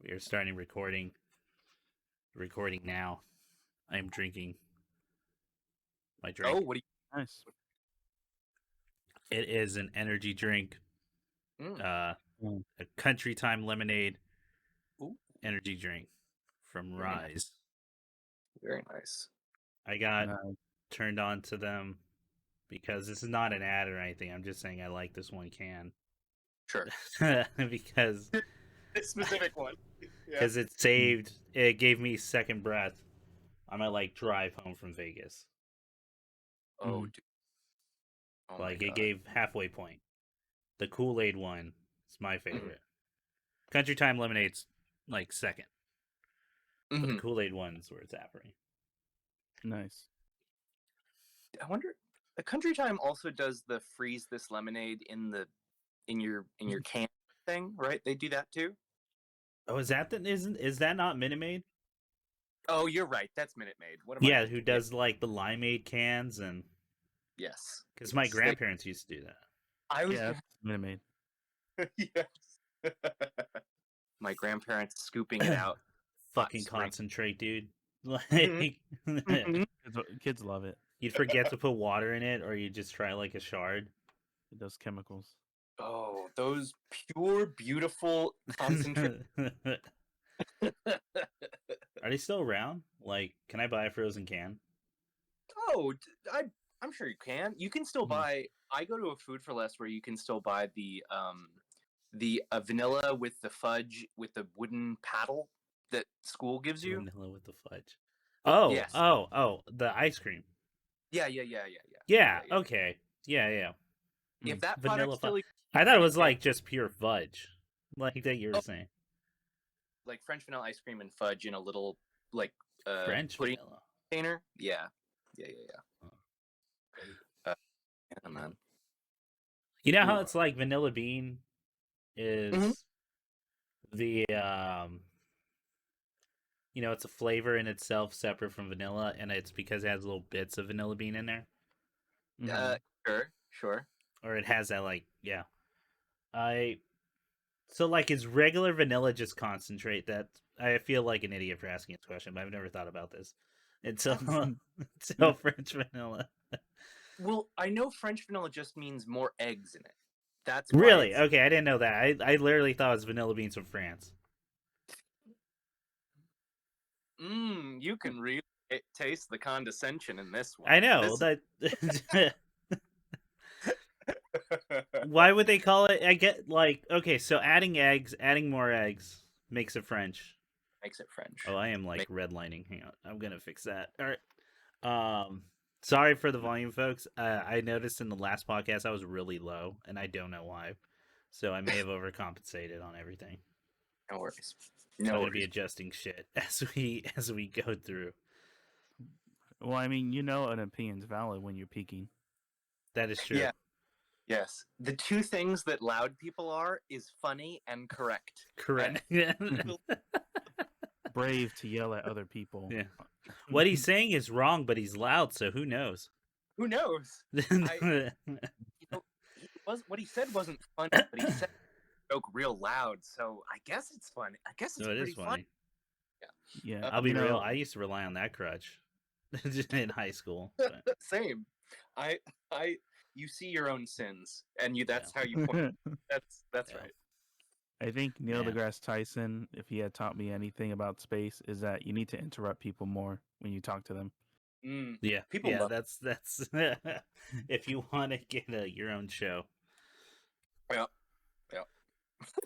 We are starting recording. Recording now. I am drinking my drink. Oh, what do you? Nice. It is an energy drink. A Country Time lemonade Ooh, energy drink from Very nice. Rise. very nice. I got Nice. turned on to them because this is not an ad or anything. I'm just saying I like this one can. Sure. because This specific one. Yeah. it gave me second breath on my drive home from Vegas. Oh, Mhm. dude. Oh my It God. gave halfway point. The Kool-Aid one is my Mm-hmm. favorite. Country Time lemonade's second. But the Mhm. Kool-Aid one's where it's at for me. Nice. I wonder. The Country Time also does the freeze this lemonade in your can thing, right? They do that too. Oh, is that is that not Minute Maid? Oh, you're right. That's Minute Maid. What am I Yeah, thinking? who does the limeade cans and Yes. because my Yes, they- grandparents used to do that. I was. Yeah, Minute Maid. Yes. My grandparents scooping it out. Fucking spring. concentrate, dude. Mhm. Kids love it. You'd forget to put water in it, or you just try a shard. Those chemicals. Oh, those pure, beautiful concentrated. Are they still around? Can I buy a frozen can? Oh, I'm sure you can. You can still Mhm. buy. I go to a Food for Less where you can still buy the vanilla with the fudge with the wooden paddle that school gives you. Vanilla with the fudge. Oh, Yes. the ice cream. Yeah. Yeah, okay. Yeah. If that Vanilla product still fudge. exists, I thought it you was can- just pure fudge. That you were Oh. saying. like French vanilla ice cream and fudge in a little French pudding vanilla. container. Yeah. Oh. Yeah, man. You know how Ooh. it's vanilla bean is Mhm. the it's a flavor in itself separate from vanilla, and it's because it has little bits of vanilla bean in there. Sure. Or it has that yeah. So is regular vanilla just concentrate? That I feel like an idiot for asking this question, but I've never thought about this until French vanilla. Well, I know French vanilla just means more eggs in it. That's Really? Okay, I didn't know that. I literally thought it was vanilla beans from France. You can really taste the condescension in this one. I know that. Why would they call it? I get okay, so adding more eggs makes it French. Makes it French. Oh, I am redlining. Hang on, I'm gonna fix that. All right. Sorry for the volume, folks. I noticed in the last podcast I was really low, and I don't know why. So I may have overcompensated on everything. No worries. I'm gonna be adjusting shit as we go through. Well, I mean, an opinion's valid when you're peaking. That is true. Yeah. Yes. The two things that loud people are is funny and correct. Correct. Brave to yell at other people. Yeah. What he's saying is wrong, but he's loud, so who knows? Who knows? What he said wasn't funny, but he said joke real loud, so I guess it's funny. I guess it's pretty funny. Yeah. I'll be real. I used to rely on that crutch in high school. But... Same. You see your own sins, and that's how you point. That's right. I think Neil deGrasse Tyson, if he had taught me anything about space, is that you need to interrupt people more when you talk to them. Yeah, people. Yeah, that's if you want to get your own show. Yeah.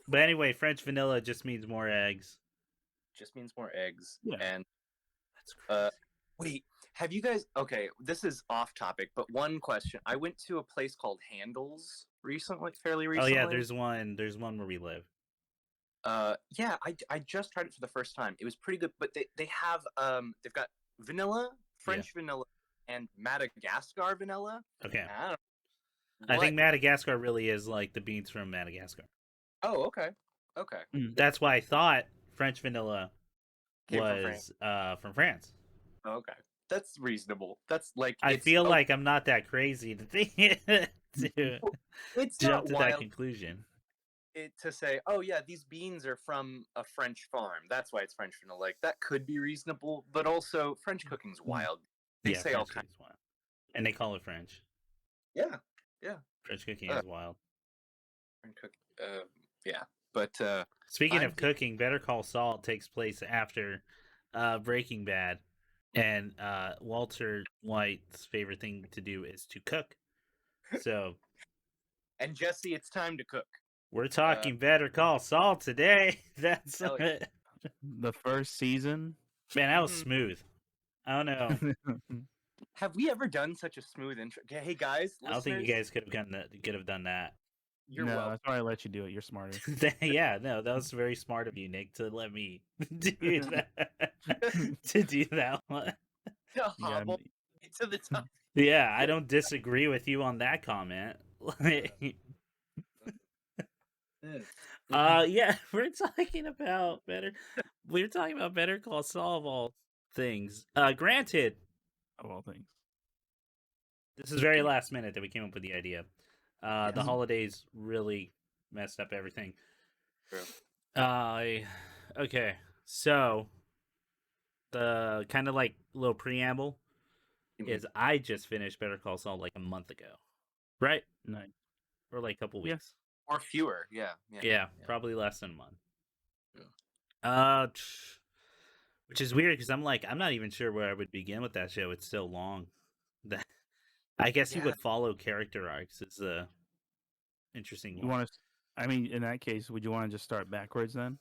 But anyway, French vanilla just means more eggs. Just means more eggs. Yeah. And that's crazy. Wait, have you guys? Okay, this is off topic, but one question. I went to a place called Handles fairly recently. Oh yeah, there's one where we live. Yeah, I just tried it for the first time. It was pretty good, but they have they've got vanilla, French vanilla, and Madagascar vanilla. Okay. I think Madagascar really is the beans from Madagascar. Oh, okay. That's why I thought French vanilla was from France. Okay, that's reasonable. That's I feel like I'm not that crazy to think to it's jump not to wild. that conclusion. to say, oh yeah, these beans are from a French farm. That's why it's French vanilla. Like that could be reasonable, but also French cooking's wild. They say all French kinds. cooking's wild, and they call it French. Yeah, yeah. French cooking is wild. French cook. Yeah, but speaking of cooking, Better Call Saul takes place after Breaking Bad, and Walter White's favorite thing to do is to cook. So, and Jesse, it's time to cook. We're talking Better Call Saul today. That's it. The first season. Man, that was smooth. I don't know. Have we ever done such a smooth intro? Hey guys, I don't think you guys could have done that. You're no, welcome. that's why I let you do it. You're smarter. Yeah, no, that was very smart of you, Nick, to let me do that. To do that one. To hobble to the top. Yeah, I don't disagree with you on that comment. Yeah, we're talking about Better Call Saul of all things. Granted, Of all things. this is very last minute that we came up with the idea. The holidays really messed up everything. True. Okay, so the kind of like little preamble is I just finished Better Call Saul like a month ago, right? Nice. Or like a couple weeks. Or fewer, yeah. Probably less than a month. Yeah. Which is weird because I'm not even sure where I would begin with that show. It's so long. That I guess you would follow character arcs. It's a interesting one. You want to? I mean, in that case, would you want to just start backwards then?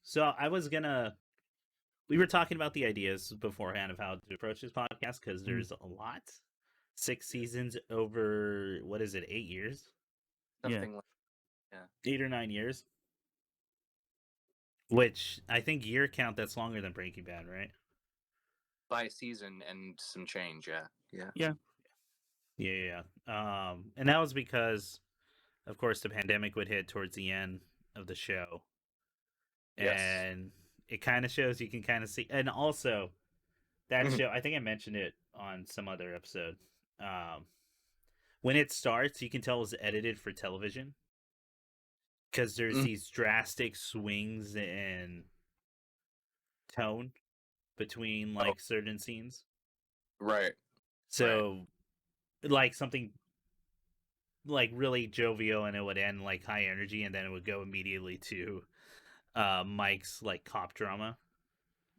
So I was gonna. We were talking about the ideas beforehand of how to approach this podcast because there's a lot. 6 seasons over what is it? 8 years? Something like 8 or 9 years. Which I think year count that's longer than Breaking Bad, right? By season and some change, yeah. And that was because, of course, the pandemic would hit towards the end of the show, and it kind of shows you can kind of see, and also that show. I think I mentioned it on some other episode. When it starts, you can tell it was edited for television because there's these drastic swings in tone between like certain scenes. Right. So like something like really jovial and it would end like high energy and then it would go immediately to Mike's like cop drama.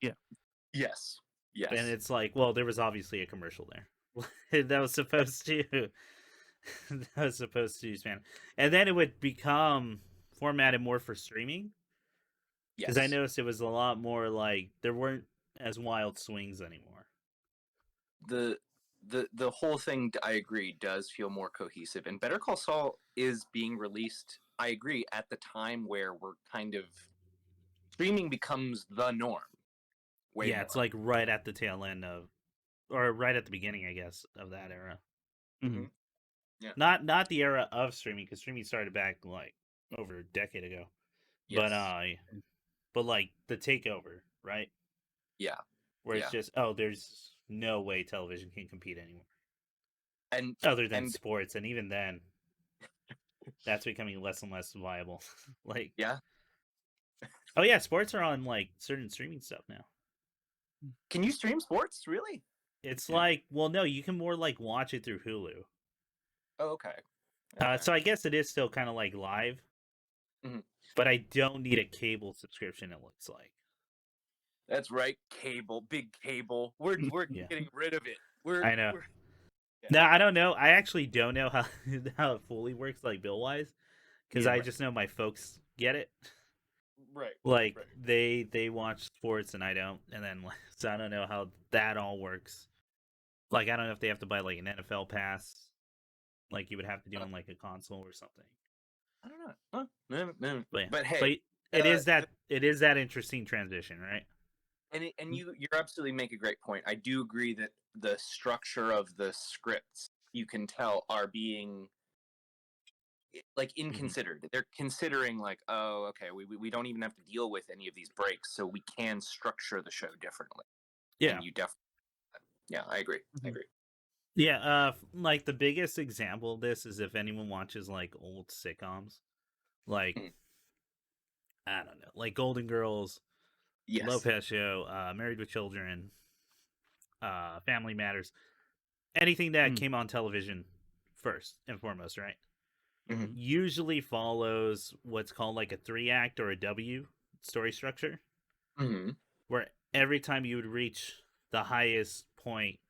Yeah. Yes. And it's like, well, there was obviously a commercial there. that was supposed to span. And then it would become formatted more for streaming. Because I noticed it was a lot more like there weren't as wild swings anymore. The whole thing, I agree, does feel more cohesive. And Better Call Saul is being released, I agree, at the time where we're kind of streaming becomes the norm. It's like right at the tail end of, or right at the beginning, I guess, of that era. Mm-hmm. Yeah. Not the era of streaming, because streaming started back like over a decade ago. Yes. But like the takeover, right? Yeah. Where it's just, there's no way television can compete anymore. And other than sports, and even then, that's becoming less and less viable. Like, oh yeah, sports are on like certain streaming stuff now. Can you stream sports? Really? It's like, well, no, you can more like watch it through Hulu. Oh, okay. So I guess it is still kind of like live, but I don't need a cable subscription. It looks like. That's right, cable, big cable. We're getting rid of it. I know. No, I don't know. I actually don't know how it fully works, like bill wise, because I just know my folks get it. Right. Like they watch sports and I don't, and then so I don't know how that all works. Like I don't know if they have to buy like an NFL pass, like you would have to do on like a console or something. I don't know. But hey, it is that interesting transition, right? And you're absolutely make a great point. I do agree that the structure of the scripts you can tell are being like inconsidered. They're considering like, oh, okay, we don't even have to deal with any of these breaks, so we can structure the show differently. Yeah, and you definitely. Yeah, I agree. Yeah, like the biggest example of this is if anyone watches like old sitcoms, like Mm. I don't know, like Golden Girls, Yes. Lopez Show, Married with Children, Family Matters, anything that Mm. came on television first and foremost, right? Mhm. Usually follows what's called like a 3-act or a W story structure, Hmm. where every time you would reach the highest point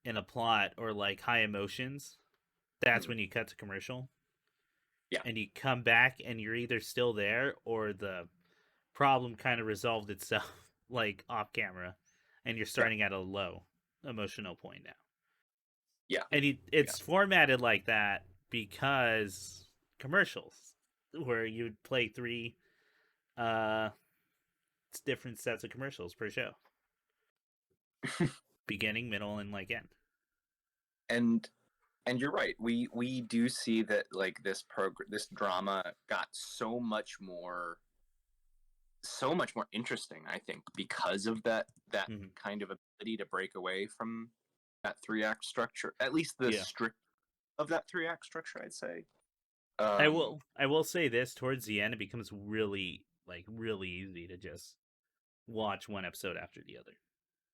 in a plot or like high emotions, that's Mhm. when you cut to commercial. Yeah. And you come back and you're either still there or the problem kind of resolved itself like off camera and you're Yeah. starting at a low emotional point now. Yeah. And Yeah. it's formatted like that because commercials where you'd play 3 uh different sets of commercials per show. Beginning, middle, and like end. and and you're right. We do see that like this drama got so much more interesting, I think, because of that Mm-hmm. kind of ability to break away from that 3-act structure. At least the Yeah. strict of that 3-act structure, I'd say. I will say this, towards the end it becomes really easy to just watch one episode after the other.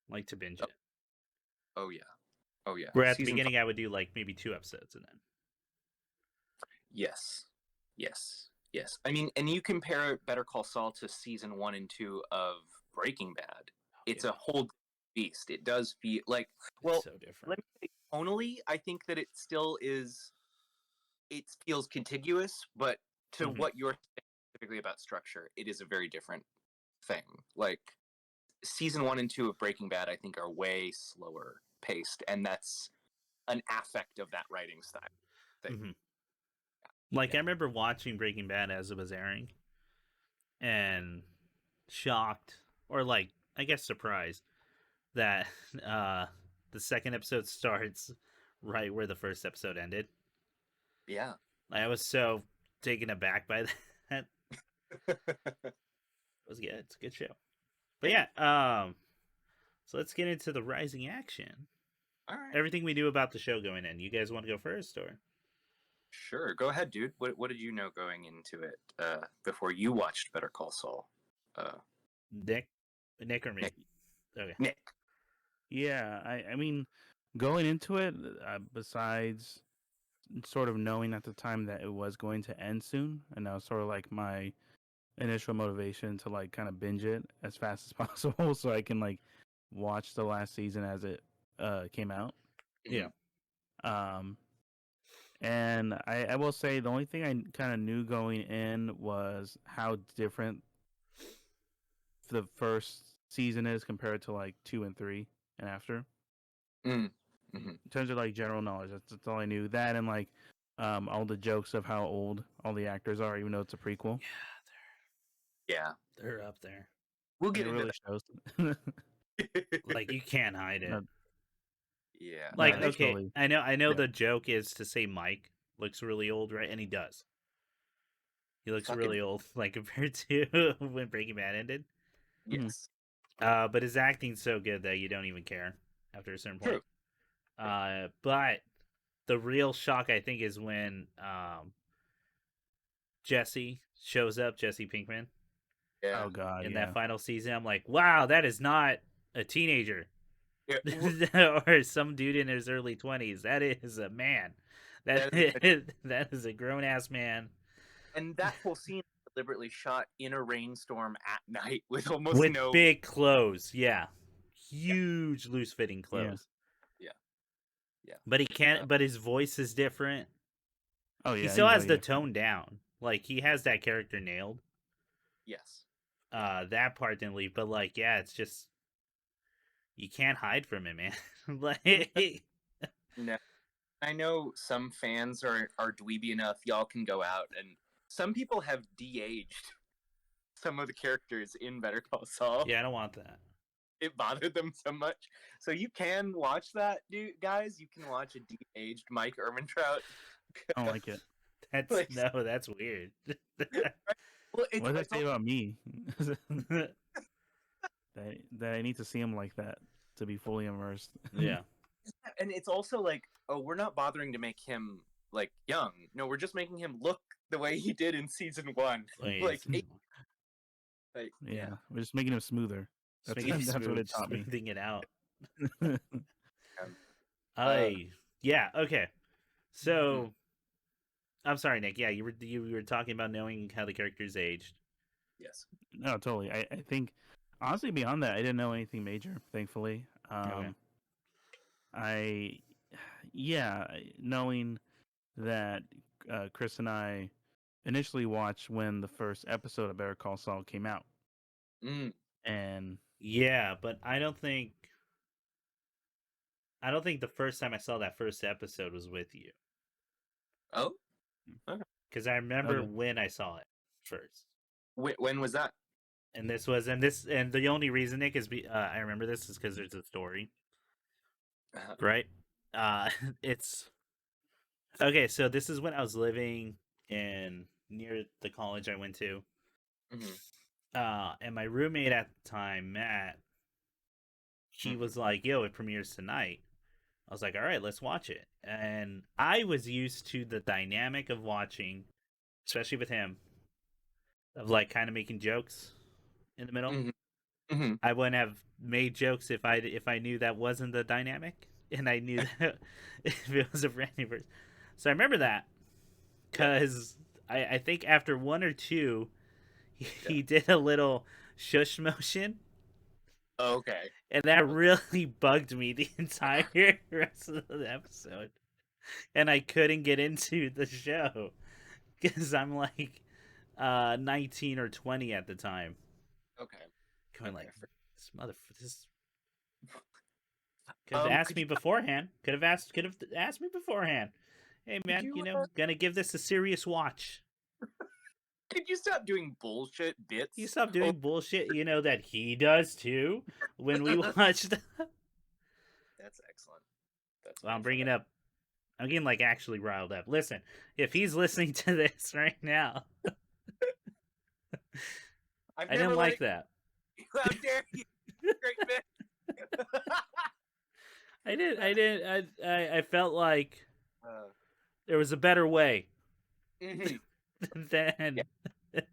Like to binge Oh, it. oh yeah. Oh yeah. Where at the Season 5. beginning I would do like maybe 2 episodes and then Yes. Yes. Yes. I mean, and you compare Better Call Saul to season 1 and 2 of Breaking Bad. It's yeah, a whole beast. It does feel like, it's well, so different. let me say, tonally, I think that it still is. It feels contiguous, but to Mm-hmm. what you're saying specifically about structure, it is a very different thing. Like season 1 and 2 of Breaking Bad, I think, are way slower paced, and that's an affect of that writing style. Thing. Mm-hmm. Like Yeah. I remember watching Breaking Bad as it was airing and shocked or like I guess surprised that uh the second episode starts right where the first episode ended. Yeah. I was so taken aback by that. It was good. It's a good show. But Yeah. yeah, so let's get into the rising action. All right. Everything we knew about the show going in. You guys want to go first or? Sure. Go ahead, dude. What did you know going into it before you watched Better Call Saul? Uh, Nick? Nick or me? Nick. Okay. Nick. Yeah, I mean, going into it, besides sort of knowing at the time that it was going to end soon, and that was sort of like my initial motivation to like kind of binge it as fast as possible, so I can like watch the last season as it came out. Yeah. Um, and I will say the only thing I kind of knew going in was how different the first season is compared to like 2 and 3 and after. Mm. Mm-hmm. In terms of like general knowledge, that's all I knew. That and like all the jokes of how old all the actors are, even though it's a prequel, Yeah. They're up there. We'll and get it into really shows. that. Like you can't hide it. no, Yeah. no, Like And they it's okay, really I know yeah. the joke is to say Mike looks really old, right? And he does. He looks fucking really old, like compared to when Breaking Bad ended. Mhm. yes. But his acting's so good that you don't even care after a certain True. point. But the real shock I think is when Jesse shows up, Jesse Pinkman, Yeah. Oh god, in that yeah. final season. I'm like, wow, that is not a teenager Yeah. or some dude in his early 20s. That is a man. That is, That is a grown ass man and that whole scene deliberately shot in a rainstorm at night with almost with no. big clothes. Yeah, huge loose fitting Yeah. clothes. Yeah. Yeah. But he can't. But his voice is different. Oh He yeah, still he's has way the different. tone down. Like he has that character nailed. Yes. Yeah. That part didn't leave. But like, yeah, it's just you can't hide from it, man. Like, No. I know some fans are dweeby enough. Y'all can go out, and some people have de-aged some of the characters in Better Call Saul. yeah, I don't want that. It bothered them so much. So you can watch that, dude, guys. You can watch a de-aged Mike Ehrmantraut. I don't like it. That's Like, no, that's weird. well, What does that it's say all, about me? that I need to see him like that to be fully immersed. Yeah. and it's also like, oh, we're not bothering to make him like young. No, we're just making him look the way he did in season 1. Like, Yeah, we're just making him smoother. Just That's making it that's what it smooth, taught me. smoothing it out. Um, Yeah, okay. So Mhm. I'm sorry, Nick. Yeah, you were talking about knowing how the characters aged. yes. No, totally. I think honestly beyond that, I didn't know anything major. Thankfully, Okay. I knowing that Chris and I initially watched when the first episode of Better Call Saul came out, Mm. and Yeah, but I don't think the first time I saw that first episode was with you. Oh, okay. Because I remember okay, when I saw it first. When was that? And the only reason, Nick, is I remember this is because there's a story, right? Uh, it's okay. So this is when I was living in near the college I went to, Mhm. and my roommate at the time, Matt, he Mhm. was like, "Yo, it premieres tonight." I was like, "All right, let's watch it." And I was used to the dynamic of watching, especially with him, of like kind of making jokes in the middle. Mhm. Mhm. I wouldn't have made jokes if I knew that wasn't the dynamic, and I knew that if it was a brand person. So I remember that Yeah. because I think after one or two, Yeah. he did a little shush motion, Okay. and that Okay. really bugged me the entire rest of the episode, and I couldn't get into the show because I'm like 19 or 20 at the time, Okay. going Okay. like this could have asked Could me you beforehand. Could have asked me beforehand. Hey could man, you gonna give this a serious watch. could you stop doing bullshit You bits? stop Oh, doing bullshit. You know that he does too. When we watched, that's excellent. That's well, I'm wonderful. bringing up. I'm getting like actually riled up. Listen, if he's listening to this right now, I've I never didn't like liked that. you. How dare you? Great man. I did. I did. I felt like uh, there was a better way mhm. Yeah, than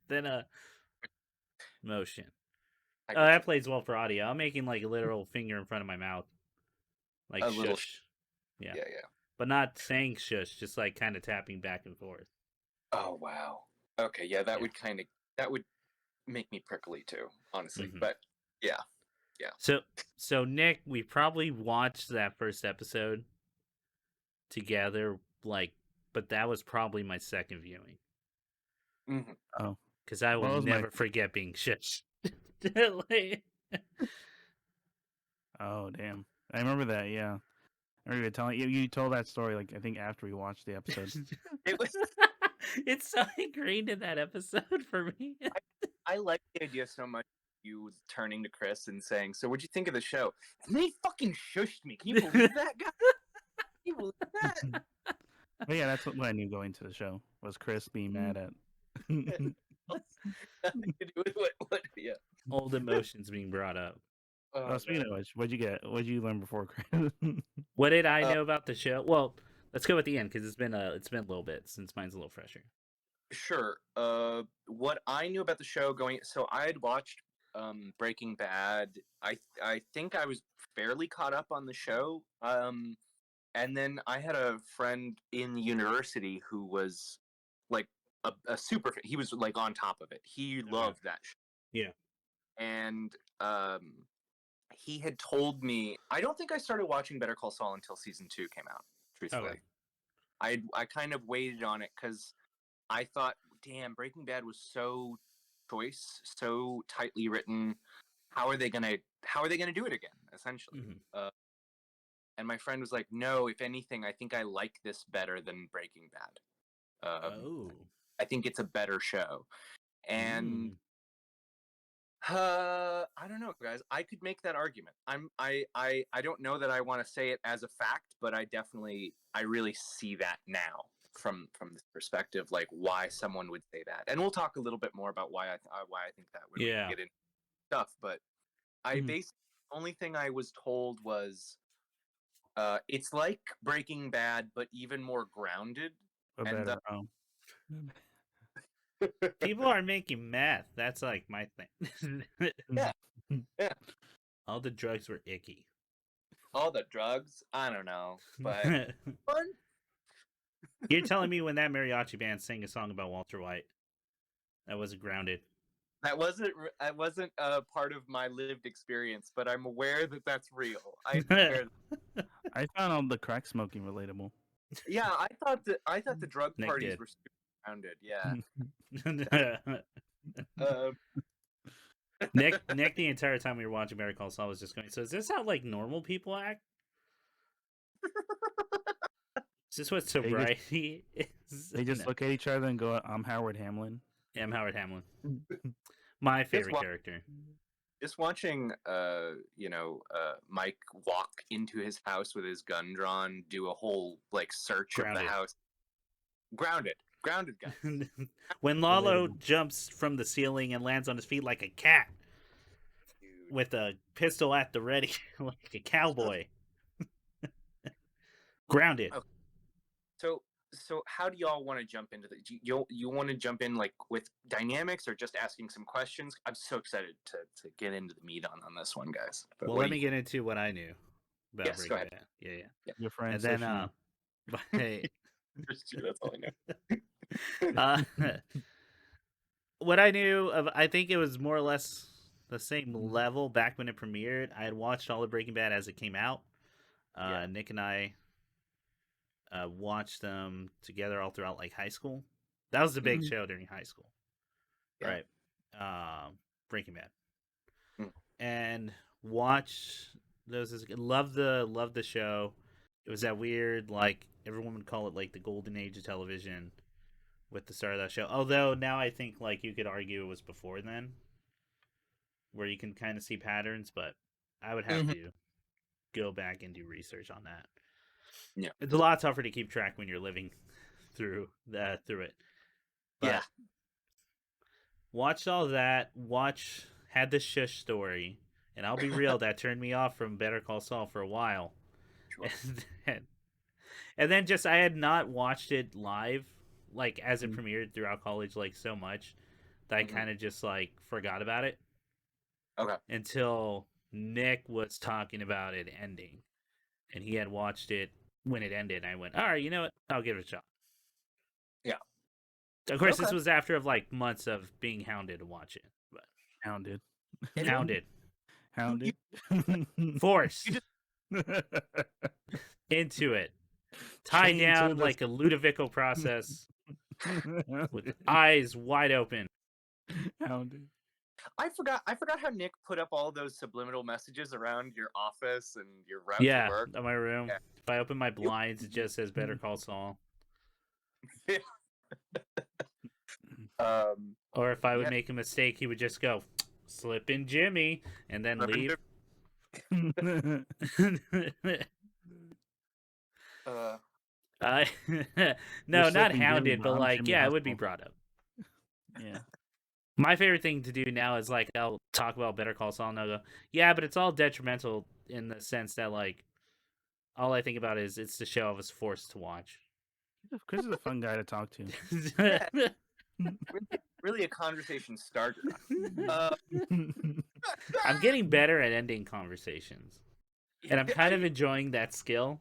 than a motion. I Oh, get that you. plays well for audio. I'm making like a literal finger in front of my mouth, like A little. shush. Yeah, Yeah, yeah. but not saying shush, just like kind of tapping back and forth. Oh wow. Okay, yeah, Yeah. that would make me prickly too, honestly. hmm But yeah, yeah. So, so Nick, we probably watched that first episode together, like, but that was probably my second viewing Mhm. oh, because I will well, it was my never forget being shush. oh damn, I remember that. Yeah, I remember you telling you told that story like I think after we watched the episode. It was. It's so ingrained in that episode for me. I like the idea so much. You turning to Chris and saying, "So, what'd you think of the show?" And then he fucking shushed me. Can you believe that guy? Can you believe that? But yeah, that's what I knew going to the show was Chris being mad at. Nothing to do with what? Yeah. Old emotions being brought up. Oh, Oh speaking man. of which, what'd you get? What'd you learn before Chris? What did I Uh, know about the show? Well, let's go at the end because it's been a little bit since mine's a little fresher. sure. What I knew about the show going, so I had watched Breaking Bad. I think I was fairly caught up on the show. And then I had a friend in university who was like a super fan. He was like on top of it. He Okay. loved that show. Yeah. And he had told me, I don't think I started watching Better Call Saul until season 2 came out, Okay. truthfully. I kind of waited on it because I thought, damn, Breaking Bad was so choice, so tightly written. How are they gonna do it again, essentially? hmm And my friend was like, no, if anything, I think I like this better than Breaking Bad. Oh. I think it's a better show. And Mm. I don't know, guys. I could make that argument. I don't know that I want to say it as a fact, but I really see that now from this perspective, like why someone would say that. And we'll talk a little bit more about why I think that when we Yeah. get into stuff. But I Mhm. basically only thing I was told was It's like Breaking Bad, but even more grounded. Or And better. People are making meth. That's like my thing. Yeah. Yeah. All the drugs were icky. All the drugs, I don't know, but fun. You're telling me when that mariachi band sang a song about Walter White, that wasn't grounded? That wasn't a part of my lived experience, but I'm aware that that's real. I'm aware. I found all the crack smoking relatable. Yeah, I thought the drug Nick parties did. were super grounded. Yeah. Nick, the entire time we were watching Better Call Saul was just going. So is this how like normal people act? Is this what sobriety is? They just No. look at each other and go, "I'm Howard Hamlin." Yeah, I'm Howard Hamlin. My favorite character. Just watching, Mike walk into his house with his gun drawn, do a whole like search of Grounded. the house. Grounded, guys. When Lalo Relatable. jumps from the ceiling and lands on his feet like a cat Dude. with a pistol at the ready, like a cowboy. Grounded. Okay. So how do y'all want to jump into the? You want to jump in like with dynamics or just asking some questions? I'm so excited to get into the meat on this one, guys. But Well, let me get into what I knew about Yes, go Breaking ahead. Bad. Yeah. Your friend. And then, That's all I know. what I knew of, I think it was more or less the same level back when it premiered. I had watched all of Breaking Bad as it came out. Yeah. Nick and I watched them together all throughout like high school. That was the big show during high school, Yeah. right? Breaking Bad, Mm. and watch those. Love the show. It was that weird, like everyone would call it like the golden age of television with the start of that show. Although now I think like you could argue it was before then, where you can kind of see patterns, but I would have to go back and do research on that. Yeah. It's a lot tougher to keep track when you're living through it. But Yeah. watched all that. Had the shush story, and I'll be real, that turned me off from Better Call Saul for a while. Sure. And then just I had not watched it live, like as it premiered throughout college, like so much that I kind of just like forgot about it. Okay. Until Nick was talking about it ending, and he had watched it when it ended. And I went, all right, you know what? I'll give it a shot. Yeah. Of course, Okay. this was after of like months of being hounded to watch it. But Hounded. Forced into it. Tied Chained down to the- like a Ludovico process with eyes wide open. Hounded. I forgot how Nick put up all those subliminal messages around your office and your route Yeah, to work. in my room. Yeah. If I open my blinds, it just says Better Call Saul. Or if I would make a mistake, he would just go, "Slippin' Jimmy," and then leave. No, not Slippin' Jimmy, hounded, but I'm like, Jimmy yeah, it would be Hustle. brought up. Yeah. My favorite thing to do now is like I'll talk about Better Call Saul and I'll go, yeah, but it's all detrimental in the sense that like all I think about is it's the show I was forced to watch. Chris is a fun guy to talk to. Really a conversation starter. I'm getting better at ending conversations, and I'm kind of enjoying that skill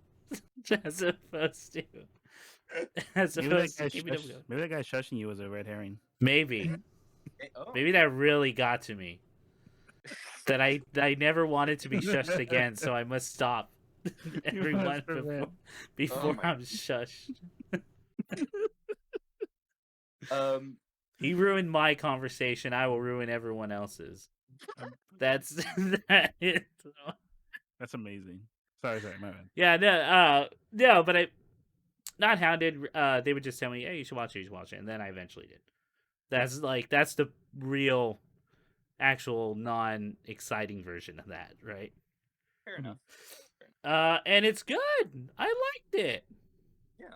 as opposed to keeping them going. Maybe that guy shushing you was a red herring. Maybe that really got to me. That I never wanted to be shushed again, so I must stop everyone before I'm shushed. He ruined my conversation. I will ruin everyone else's. That's That's amazing. Sorry, my bad. Yeah, no, but I not hounded. They would just tell me, "Hey, you should watch it. And then I eventually did. That's the real, actual, non-exciting version of that, right? Fair enough. And it's good. I liked it. Yeah.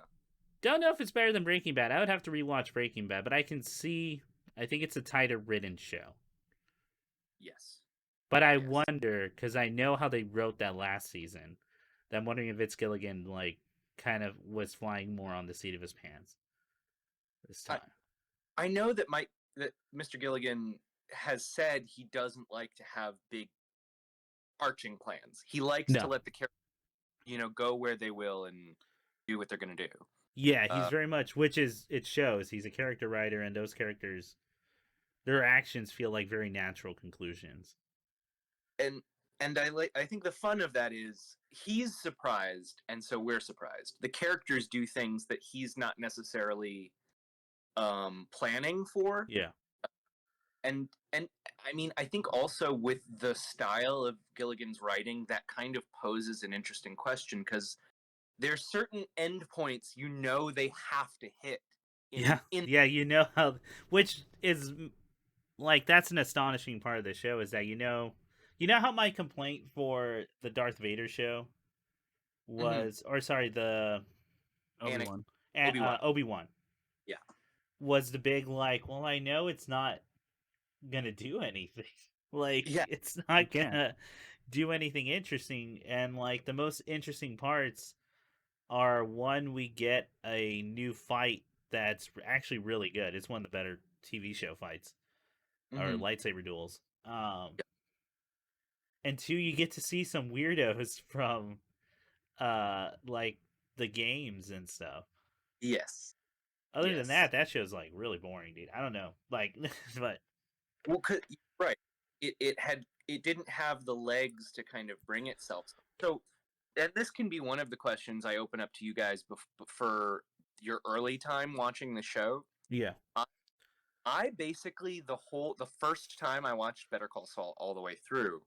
Don't know if it's better than Breaking Bad. I would have to rewatch Breaking Bad, but I can see. I think it's a tighter written show. Yes. But I wonder, because I know how they wrote that last season. that I'm wondering if it's Gilligan like kind of was flying more on the seat of his pants this I, time. I know that Mr. Gilligan has said he doesn't like to have big arching plans. He likes to No. let the characters, go where they will and do what they're going to do. Yeah, he's Uh, very much, which is it shows. He's a character writer, and those characters, their actions feel like very natural conclusions. and I think the fun of that is he's surprised, and so we're surprised. The characters do things that he's not necessarily planning for, Yeah. and I mean, I think also with the style of Gilligan's writing, that kind of poses an interesting question because there's certain endpoints they have to hit Yeah. in Yeah, you know how, which is like that's an astonishing part of the show is that you know how my complaint for the Darth Vader show Mhm. was, or sorry, the Anakin, Obi-Wan. Obi-Wan. Obi-Wan Yeah. was the big like, well, I know it's not gonna do anything. Like Yeah. it's not You can't. gonna do anything interesting, and like the most interesting parts are one we get a new fight that's actually really good. It's one of the better TV show fights or Mhm. lightsaber duels. And two, you get to see some weirdos from like the games and stuff. Yes. Other than Yes. that show's like really boring, dude. I don't know, like, but Well, right. It didn't have the legs to kind of bring itself. So, and this can be one of the questions I open up to you guys for your early time watching the show. yeah, I basically the first time I watched Better Call Saul all the way through,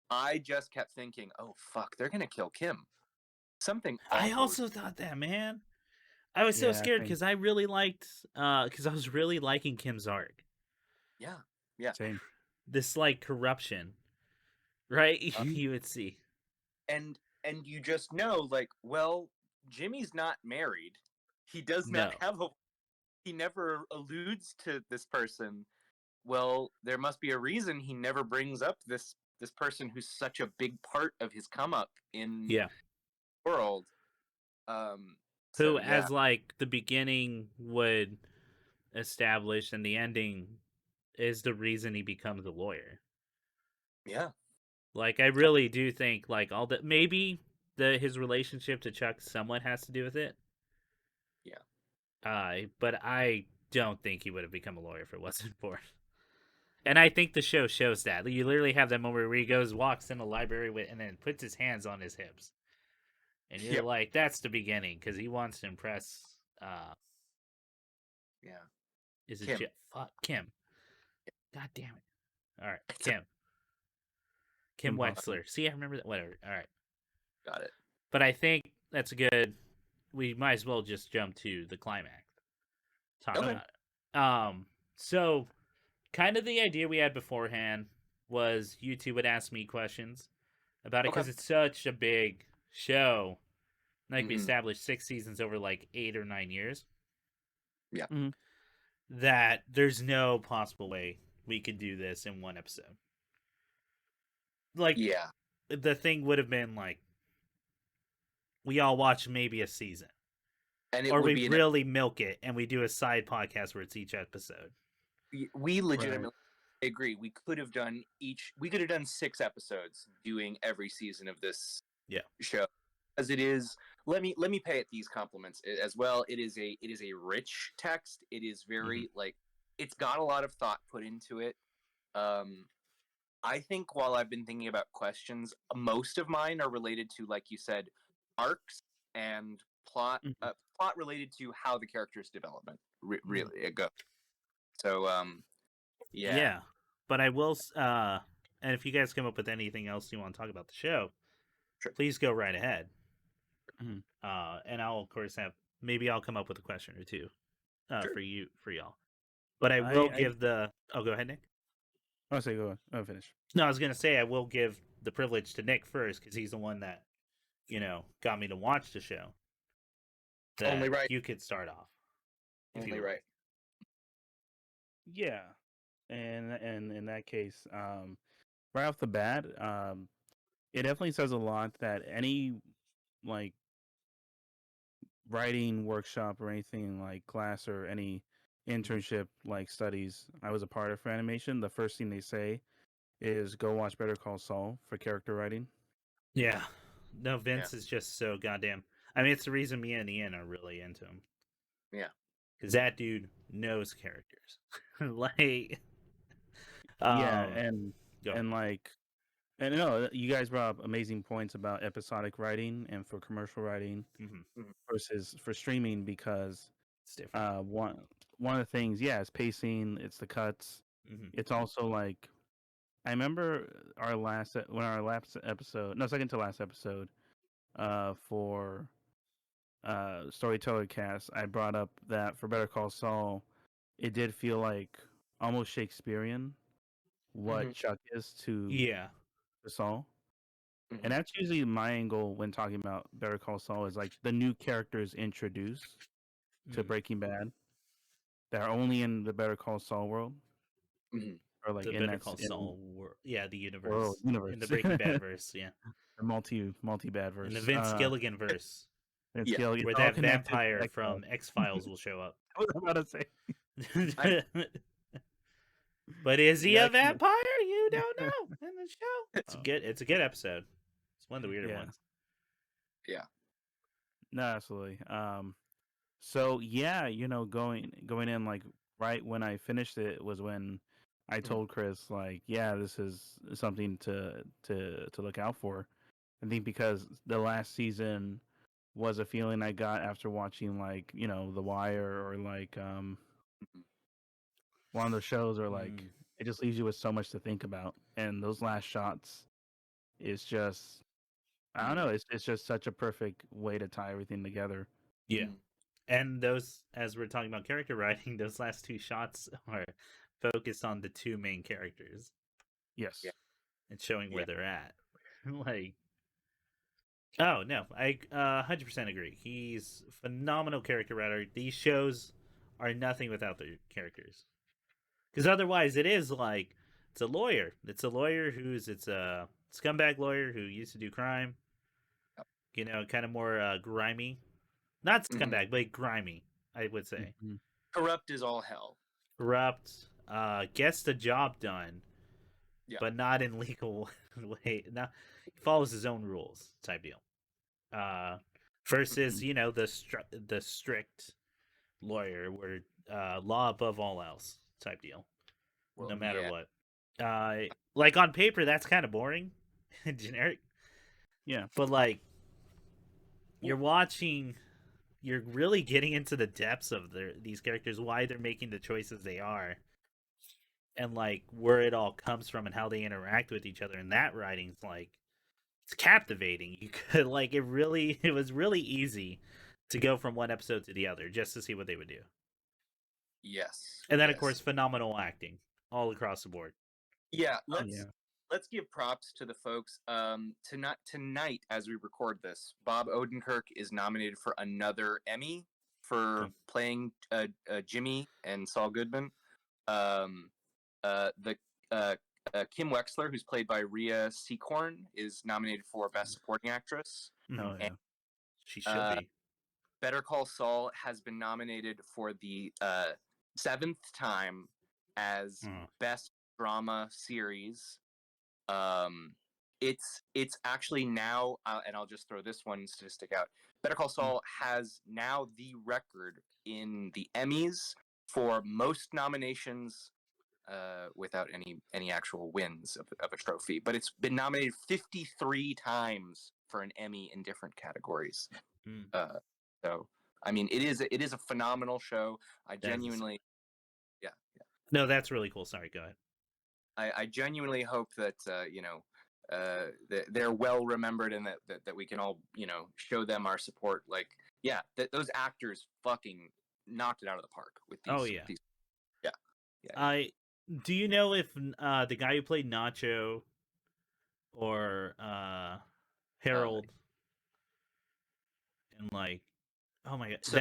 I just kept thinking, "Oh fuck, they're gonna kill Kim. Something I awful." also thought that, man. I was so Yeah, scared same. because I really liked because I was really liking Kim's arc. Yeah, yeah, Same. This like corruption, right? uh, You would see. and you just know, like, well, Jimmy's not married. He does not No. have a. He never alludes to this person. Well, there must be a reason he never brings up this person who's such a big part of his come up in Yeah. the world. Um, so Who, yeah, as like the beginning would establish, and the ending is the reason he becomes a lawyer. yeah, Like, I really do think like all that maybe his relationship to Chuck somewhat has to do with it. yeah. But I don't think he would have become a lawyer if it wasn't for it. And I think the show shows that. You literally have that moment where he goes, walks in the library with, and then puts his hands on his hips. And you're Yep. like, that's the beginning, because he wants to impress, Yeah. is it Kim. Fuck, Kim. God damn it. All right, It's Kim. Kim Kim Possible. Wexler. See, I remember that. Whatever. All right. got it. But I think that's good. We might as well just jump to the climax. Talk Okay. about it. So kind of the idea we had beforehand was you two would ask me questions about it Okay. because it's such a big show. Like we Mhm. established 6 seasons over like 8 or 9 years. Yeah. Mhm. That there's no possible way we could do this in one episode. Like Yeah. the thing would have been like we all watch maybe a season. And it Or would we be really milk it and we do a side podcast where it's each episode. we legitimately agree. We could have done 6 episodes doing every season of this Yeah. show. As it is, let me pay it these compliments as well. It is a rich text. It is very like it's got a lot of thought put into it. I think while I've been thinking about questions, most of mine are related to, like you said, arcs and plot. Mhm. Plot related to how the character's development Mhm. really it goes. So yeah. Yeah. But I will and if you guys come up with anything else you want to talk about the show, Sure. please go right ahead. Mhm. And I'll of course have maybe I'll come up with a question or two Sure. for y'all. But I will I give the go ahead, Nick. I'll say go. I'll finish. No, I was gonna say I will give the privilege to Nick first because he's the one that got me to watch the show. That Only right. you could start off. If Only you right. Yeah, and in that case, right off the bat, it definitely says a lot that any like writing workshop or anything like class or any internship like studies I was a part of for animation, the first thing they say is go watch Better Call Saul for character writing. Yeah. No, Vince is just so goddamn. I mean, it's the reason me and Ian are really into him. Yeah. Because that dude knows characters. like, Yeah, um, go ahead. and like and no, you guys brought up amazing points about episodic writing and for commercial writing Mm-hmm. versus for streaming because It's different. one of the things, yeah, it's pacing, it's the cuts. Mm-hmm. It's also like I remember our last episode, no, second to last episode, for Storyteller Cast, I brought up that for Better Call Saul, it did feel like almost Shakespearean what Mhm. Chuck is Yeah. to Saul. Mhm. And that's usually my angle when talking about Better Call Saul is like the new characters introduced to Mm. Breaking Bad that are only in the Better Call Saul world Mhm. or like The in Better that Call in Saul world. Yeah, the world universe. In the universe, Breaking Bad verse, yeah. the multi bad In the verse. Vince Gilligan verse. It's Yeah. Gil, it's Where all that connected to vampire X Files. from X Files will show up. I was about to say. But is he Yeah, a vampire? You don't know in the show. It's Oh, good. It's a good episode. It's one of the weirder yeah. ones. Yeah. No, absolutely. So yeah, going in like right when I finished it was when I told Chris like, yeah, this is something to look out for. I think because the last season was a feeling I got after watching like, The Wire or like Mhm. one of those shows or like Mm, it just leaves you with so much to think about. And those last shots is just I don't know, it's just such a perfect way to tie everything together. yeah. Mhm. And those, as we're talking about character writing, those last two shots are focused on the two main characters Yes. Yeah. and showing where Yeah. they're at. like, oh no, I 100% agree. He's phenomenal character writer. These shows are nothing without their characters. Because otherwise, it is like it's a lawyer. It's a lawyer it's a scumbag lawyer who used to do crime. Kind of more grimy. Not Mhm. scumbag, but grimy. I would say Mhm. Corrupt is all hell. corrupt. Gets the job done, Yeah. but not in legal way. Not he follows his own rules type deal. Versus the strict lawyer where law above all else type deal. Well, No matter yeah. what. Like on paper, that's kind of boring, generic. Yeah. But like you're watching, you're really getting into the depths of these characters, why they're making the choices they are, and like where it all comes from and how they interact with each other. And that writing's like it's captivating. You could like it was really easy to go from one episode to the other just to see what they would do. Yes. And then of course Yes. phenomenal acting all across the board. Yeah. Oh yeah. Let's give props to the folks. Tonight, as we record this, Bob Odenkirk is nominated for another Emmy for Oh. playing Jimmy and Saul Goodman. The Kim Wexler, who's played by Rhea Seehorn, is nominated for Best Supporting Actress. Oh Mm-hmm. yeah. And She should be. Better Call Saul has been nominated for the seventh time as Best Drama Series. It's actually now, and I'll just throw this one statistic out. Better Call Saul has now the record in the Emmys for most nominations without any actual wins of a trophy, but it's been nominated 53 times for an Emmy in different categories. Mm. So I mean, it is a phenomenal show. I genuinely, yeah. No, that's really cool. Sorry, go ahead. I genuinely hope that that they're well remembered and that we can all show them our support. Like, yeah, those actors fucking knocked it out of the park with these. Oh yeah. These, yeah. Do you know if the guy who played Nacho or Harold and like oh my god, So,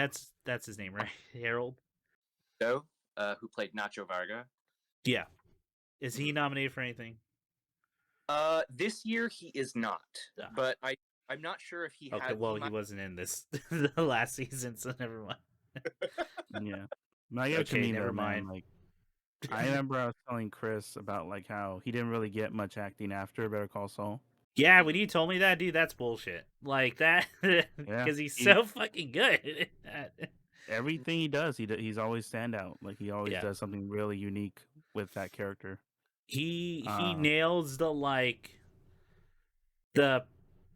that's his name, right? Harold. who played Nacho Varga? Yeah. Is he nominated for anything? This year he is not, Ah. but I I'm not sure if he Okay, had. well, He he might. wasn't in this the last season, so never mind. Yeah. No, I get what you Okay, mean, never though, man. mind. Like, I remember I was telling Chris about like how he didn't really get much acting after Better Call Saul. Yeah, when you told me that, dude, that's bullshit. Like that, Yeah, because he's he so fucking good. everything he does, he's always stand out. Like he always Yeah, does something really unique with that character. he Uh, nails the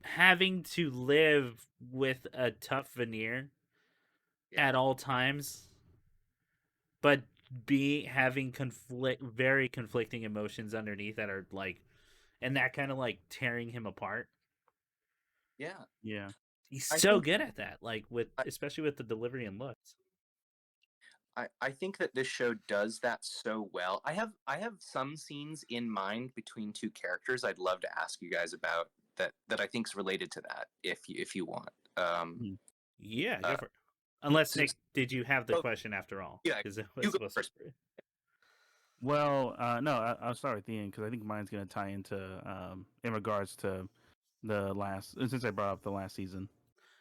having to live with a tough veneer Yeah. at all times, but be having very conflicting emotions underneath that are like, and that kind of like tearing him apart. Yeah. yeah, He's I so think. good at that, like with I, especially with the delivery and looks. I think that this show does that so well. I have some scenes in mind between two characters I'd love to ask you guys about that I think's related to that if you want. Mhm. Yeah, go Uh, for it. Unless so, Nick, did you have the so- question after all? yeah, Because it was you go supposed first. to. Well, no, I'll start with the end because I think mine's gonna tie into in regards to the last since I brought up the last season.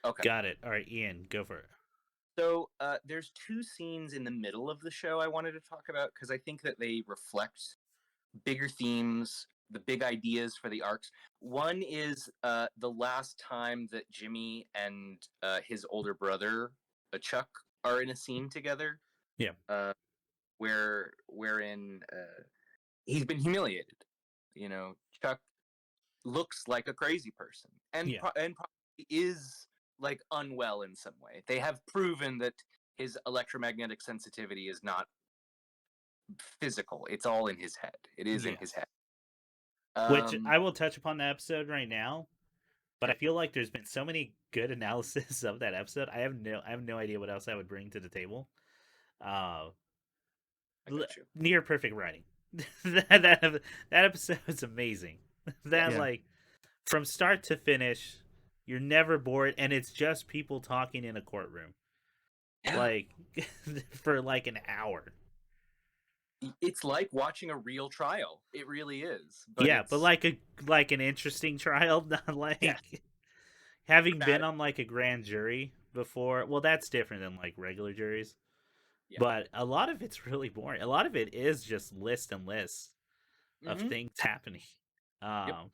Okay. Got it. All right, Ian, go for it. So there's two scenes in the middle of the show I wanted to talk about because I think that they reflect bigger themes, the big ideas for the arcs. One is the last time that Jimmy and his older brother Chuck are in a scene together, Yeah, uh, wherein he's been humiliated. You know, Chuck looks like a crazy person, and yeah, and probably is like unwell in some way. They have proven that his electromagnetic sensitivity is not physical; it's all in his head. It is in his yes. head. Which Um, I will touch upon the episode right now, but I sure, feel like there's been so many good analysis of that episode. I have no idea what else I would bring to the table. Uh, I got you. near perfect writing. that episode is amazing. That Yes. Yeah, like from start to finish, you're never bored, and it's just people talking in a courtroom, Yeah. like for like an hour. It's like watching a real trial. It really is. But Yeah, but it's like an interesting trial, not yeah, like having been dramatic. on like a grand jury before. Well, that's different than like regular juries, Yeah. but a lot of it's really boring. A lot of it is just list and lists of Mm-hmm. things happening. Yep. Um,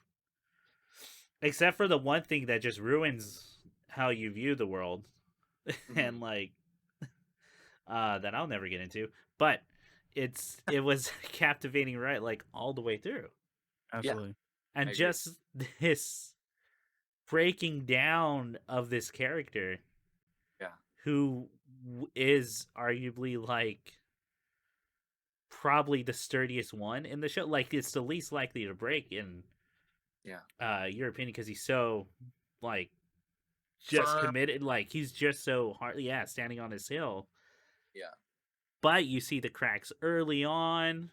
except for the one thing that just ruins how you view the world, Mm-hmm. and like that I'll never get into. But it was captivating, right? Like all the way through, Yeah, absolutely. I and agree. just this breaking down of this character Yeah. who is arguably like probably the sturdiest one in the show. Like it's the least likely to break in Yeah. your opinion because he's so like just Firm. committed. Like he's just so hard. Yeah, standing on his hill. Yeah. But you see the cracks early on.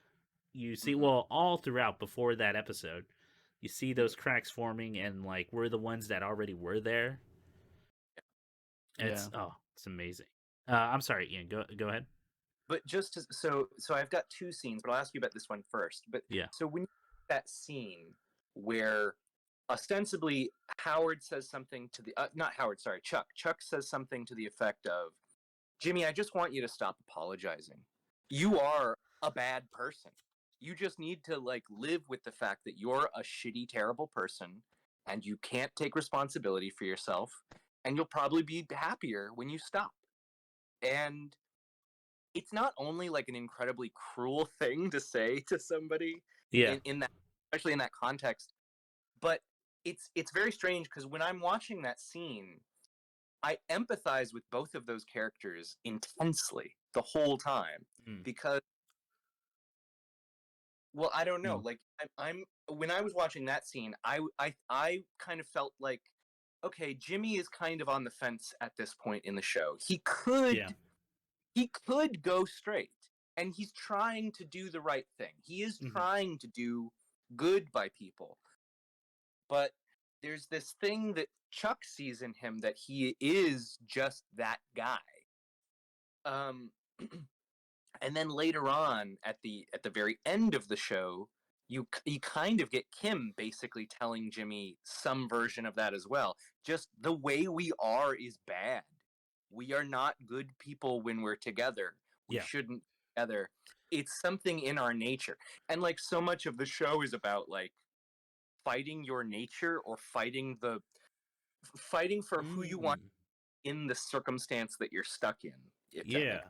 You see, Mm-hmm. well, all throughout before that episode, you see Mm-hmm. those cracks forming, and like we're the ones that already were there. Yeah, It's amazing. I'm sorry, Ian. Go ahead. But so I've got two scenes, but I'll ask you about this one first. But Yeah. so when you that scene where ostensibly Howard says something to the not Howard, sorry, Chuck. Chuck says something to the effect of, "Jimmy, I just want you to stop apologizing. You are a bad person. You just need to like live with the fact that you're a shitty, terrible person, and you can't take responsibility for yourself, and you'll probably be happier when you stop." And it's not only like an incredibly cruel thing to say to somebody Yeah. in that, especially in that context, but it's very strange because when I'm watching that scene, I empathize with both of those characters intensely the whole time Mm. because, well, I don't know, mm, like I'm when I was watching that scene, I kind of felt like, okay, Jimmy is kind of on the fence at this point in the show. Yeah. He could go straight, and he's trying to do the right thing. He is Hmm. trying to do good by people, but there's this thing that Chuck sees in him that he is just that guy. Um, and then later on, at the very end of the show, you kind of get Kim basically telling Jimmy some version of that as well. Just the way we are is bad. We are not good people when we're together. We Yeah. shouldn't be together. It's something in our nature. And like so much of the show is about like fighting your nature or fighting for who you want in the circumstance that you're stuck in. If that Yeah. makes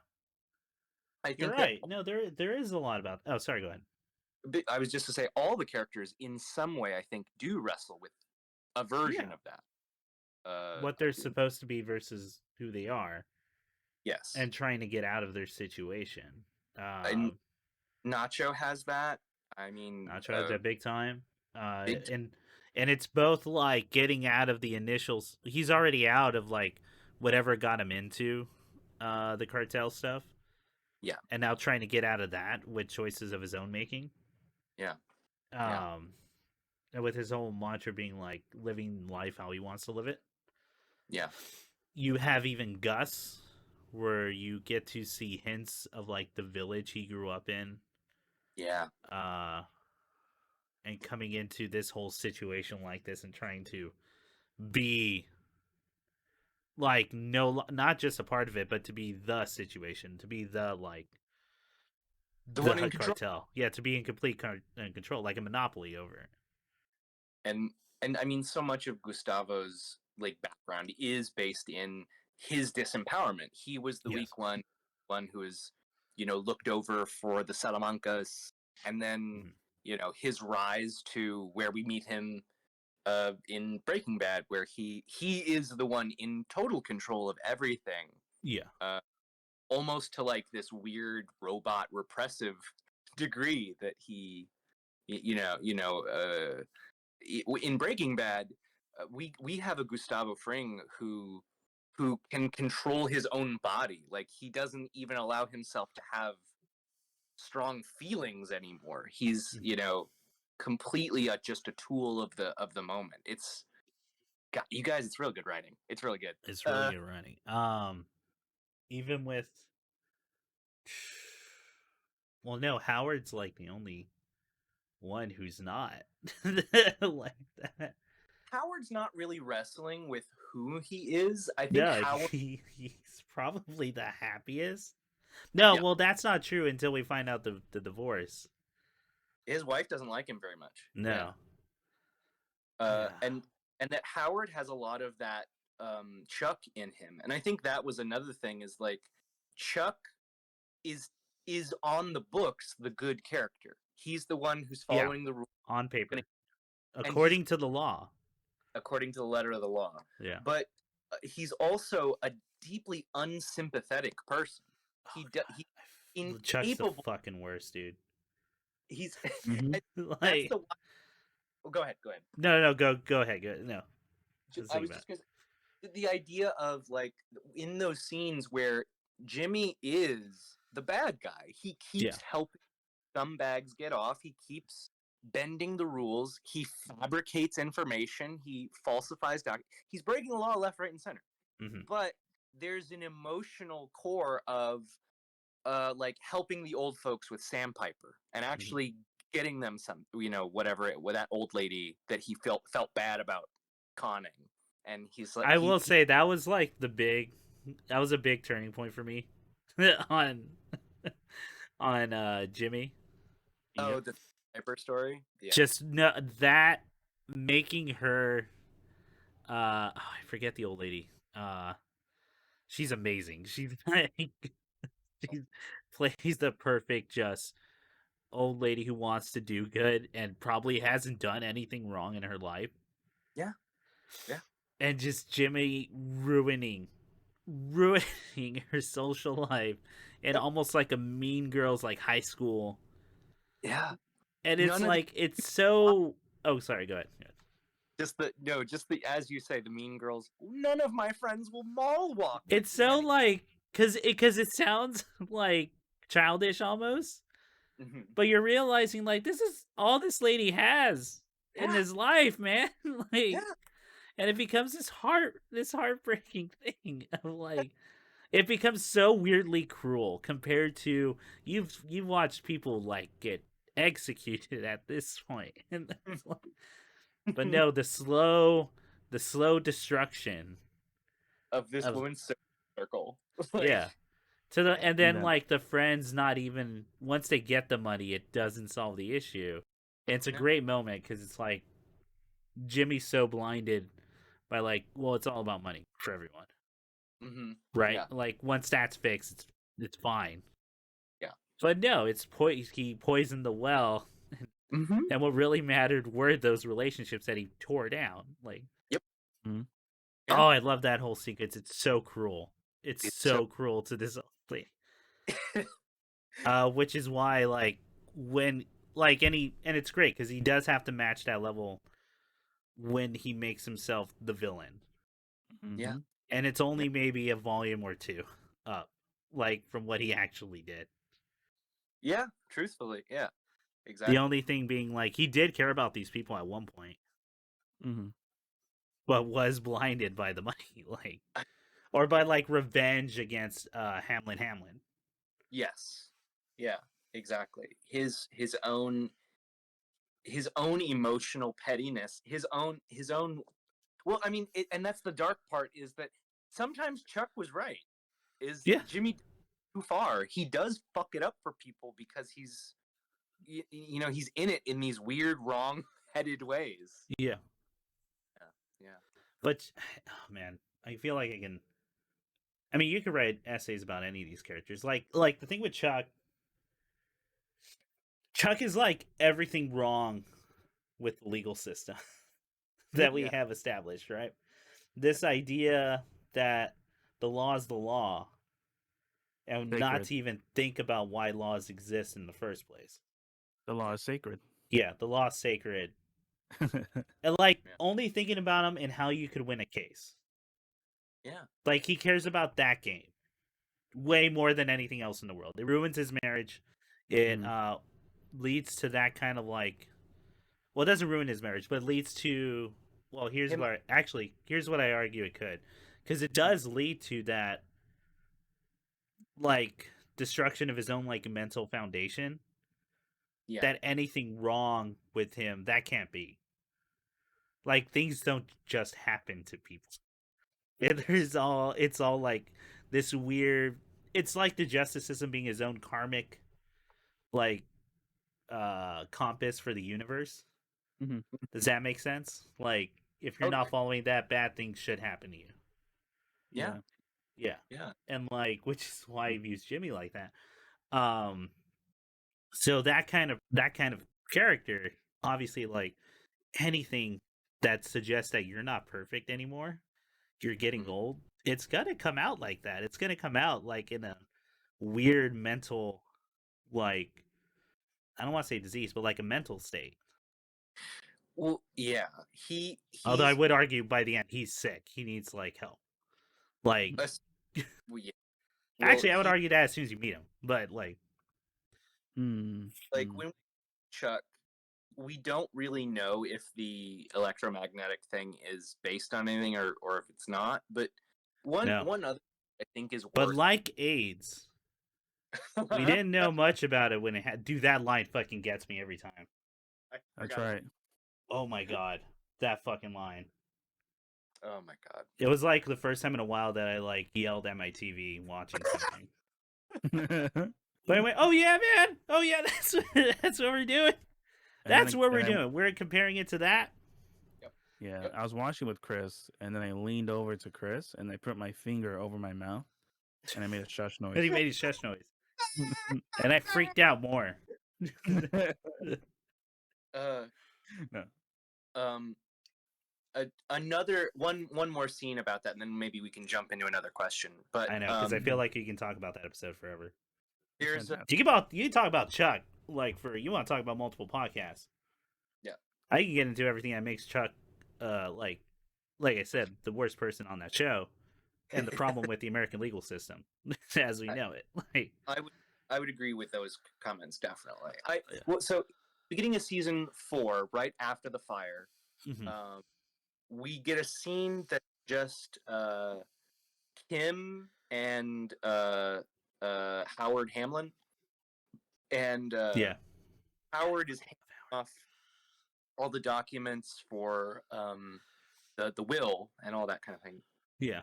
I You're think that right. No, there is a lot about. Oh, sorry. Go ahead. I was just to say all the characters in some way I think do wrestle with a version Yeah. of that. What they're supposed to be versus who they are, Yes. and trying to get out of their situation. And Nacho has that. I mean, Nacho has that big time. big And it's both like getting out of the initials. He's already out of like whatever got him into the cartel stuff. Yeah. And now trying to get out of that with choices of his own making. Yeah. Yeah. And with his whole mantra being like living life how he wants to live it. Yeah. You have even Gus, where you get to see hints of like the village he grew up in. Yeah. And coming into this whole situation like this and trying to be like not just a part of it, but to be the situation, to be the like The the one in control. cartel. Yeah, to be in complete control, like a monopoly over it. And I mean, so much of Gustavo's like background is based in his disempowerment. He was the weak one who was, looked over for the Salamancas, and then his rise to where we meet him in Breaking Bad, where he is the one in total control of everything. Yeah. Almost to like this weird robot repressive degree that he, in Breaking Bad, we have a Gustavo Fring who can control his own body. Like he doesn't even allow himself to have strong feelings anymore. He's completely just a tool of the moment. It's God, you guys, it's real good writing. It's really good. It's really good writing. Even with well, no, Howard's like the only one who's not like that. Howard's not really wrestling with who he is. I think No, Howard. he's probably the happiest. No, Yeah. well, that's not true until we find out the divorce. His wife doesn't like him very much. No. Yeah. And that Howard has a lot of that Chuck in him, and I think that was another thing. Is like Chuck is on the books the good character. He's the one who's following the rules on paper, and according to the law, according to the letter of the law. Yeah. But he's also a deeply unsympathetic person. He's Chuck's the fucking worst, dude. He's like, that's the. Well, go ahead. No, go ahead. No, I was just gonna say, the idea of like in those scenes where Jimmy is the bad guy, he keeps helping scumbags get off. He keeps bending the rules. He fabricates information. He falsifies documents. He's breaking the law left, right, and center. Mm-hmm. But there's an emotional core of like helping the old folks with Sandpiper and actually getting them some, whatever with that old lady that he felt bad about conning. And he's like, I will say that was like a big turning point for me on Jimmy. The Sandpiper story. Yeah. Just that making her. I forget the old lady. She's amazing. She's like, she plays the perfect just old lady who wants to do good and probably hasn't done anything wrong in her life. Yeah. And just Jimmy ruining her social life and almost like a Mean Girls like high school. Yeah. And it's like it's so. Oh, sorry. Go ahead. Just the as you say, the Mean Girls. None of my friends will mall walk. It's so like because it sounds like childish almost, but you're realizing like this is all this lady has in his life, man. Like, and it becomes this heartbreaking thing of like. It becomes so weirdly cruel compared to you've watched people like get executed at this point. But no, the slow destruction Of this of woman's circle. yeah. To the and then Yeah. like the friends not even once they get the money, it doesn't solve the issue. And it's a Yeah. great moment because it's like Jimmy's so blinded by like, well, it's all about money for everyone, Mm-hmm. right? Yeah. Like once that's fixed, it's fine. Yeah. But no, he poisoned the well, Mm-hmm. and what really mattered were those relationships that he tore down. Like, Yep. Mhm. Yeah. oh, I love that whole sequence. It's so cruel. It's It's so cruel to this thing. Which is why like when like and it's great because he does have to match that level when he makes himself the villain, Yeah. Mhm. and it's only maybe a volume or two up, like from what he actually did. Yeah. Truthfully, yeah. The Exactly. only thing being like he did care about these people at one point, Mhm. but was blinded by the money, like or by like revenge against Hamlin. Yes. Yeah. Exactly. His own emotional pettiness, his own. Well, I mean, and that's the dark part is that sometimes Chuck was right. Is Yeah, Jimmy too far? He does fuck it up for people because he's in it in these weird, wrong-headed ways. yeah. Yeah. Yeah. But oh man, I feel like I can. I mean, you could write essays about any of these characters. Like the thing with Chuck. Chuck is like everything wrong with the legal system that we Yeah. have established, right? This idea that the law is the law and not Sacred. to even think about why laws exist in the first place. The law is sacred. Yeah, the law is sacred. And like Yeah. only thinking about them and how you could win a case. Yeah. Like he cares about that game way more than anything else in the world. It ruins his marriage. It Mhm. leads to that kind of like well, it doesn't ruin his marriage, but it leads to well, Him. here's what I argue it could, because it does lead to that like destruction of his own like mental foundation. Yeah. That anything wrong with him that can't be like things don't just happen to people. It's all like this weird. It's like the justice system being his own karmic like compass for the universe. Mhm. Does that make sense? Like, if you're not Okay. following that, bad things should happen to you. Yeah. Yeah. Yeah. Yeah. And like, which is why he views Jimmy like that. Um, so that kind of character, obviously, like anything that suggests that you're not perfect anymore, you're getting Mhm. old. It's gonna come out like that. It's gonna come out like in a weird mental, like I don't want to say disease, but like a mental state. Well, yeah. Although I He's would argue by the end he's sick. He needs like help. Like a, well, yeah. Well, actually I would argue that as soon as you meet him. But like like Mhm. when Chuck, we don't really know if the electromagnetic thing is based on anything or if it's not. But one no. one other I think is But worth. like AIDS, we didn't know much about it when it had dude, that line fucking gets me every time. I That's forgot. right. Oh my god. That fucking line. Oh my god. It was like the first time in a while that I like yelled at my TV watching something. But I went, "Oh yeah, man! Oh yeah, that's what we're doing. and That's then what and we're I doing. We're comparing it to that." Yep. yeah, Yep. I was watching with Chris, and then I leaned over to Chris, and I put my finger over my mouth, and I made a shush And he noise. made his shush noise, and I freaked out more. Uh. No. Um. Another one more scene about that, and then maybe we can jump into another question. But I know, because I feel like you can talk about that episode forever. It's there's a fantastic. You can talk about Chuck like for you want to talk about multiple podcasts. yeah. I can get into everything that makes Chuck, like I said, the worst person on that show, and the problem with the American legal system as we I, know it. Like, I would agree with those comments definitely. I yeah. well, so beginning of season 4, right after the fire, Mhm. um, we get a scene that just Kim and Howard Hamlin, and Yeah. Howard is handing off all the documents for the will and all that kind of thing. Yeah.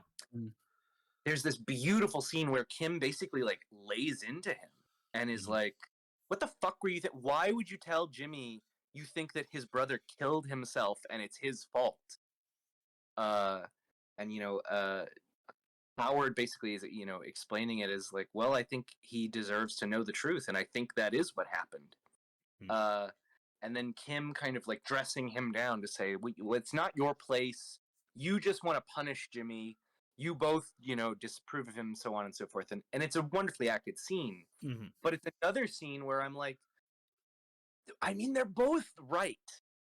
There's this beautiful scene where Kim basically like lays into him and is like, "What the fuck were you? Why would you tell Jimmy you think that his brother killed himself and it's his fault?" And Howard basically is explaining it as like, "Well, I think he deserves to know the truth, and I think that is what happened." Hmm. And then Kim kind of like dressing him down to say, well, "It's not your place. You just want to punish Jimmy. You both, disapprove of him, so on and so forth." And it's a wonderfully acted scene. Hmm. But it's another scene where I'm like, I mean, they're both right.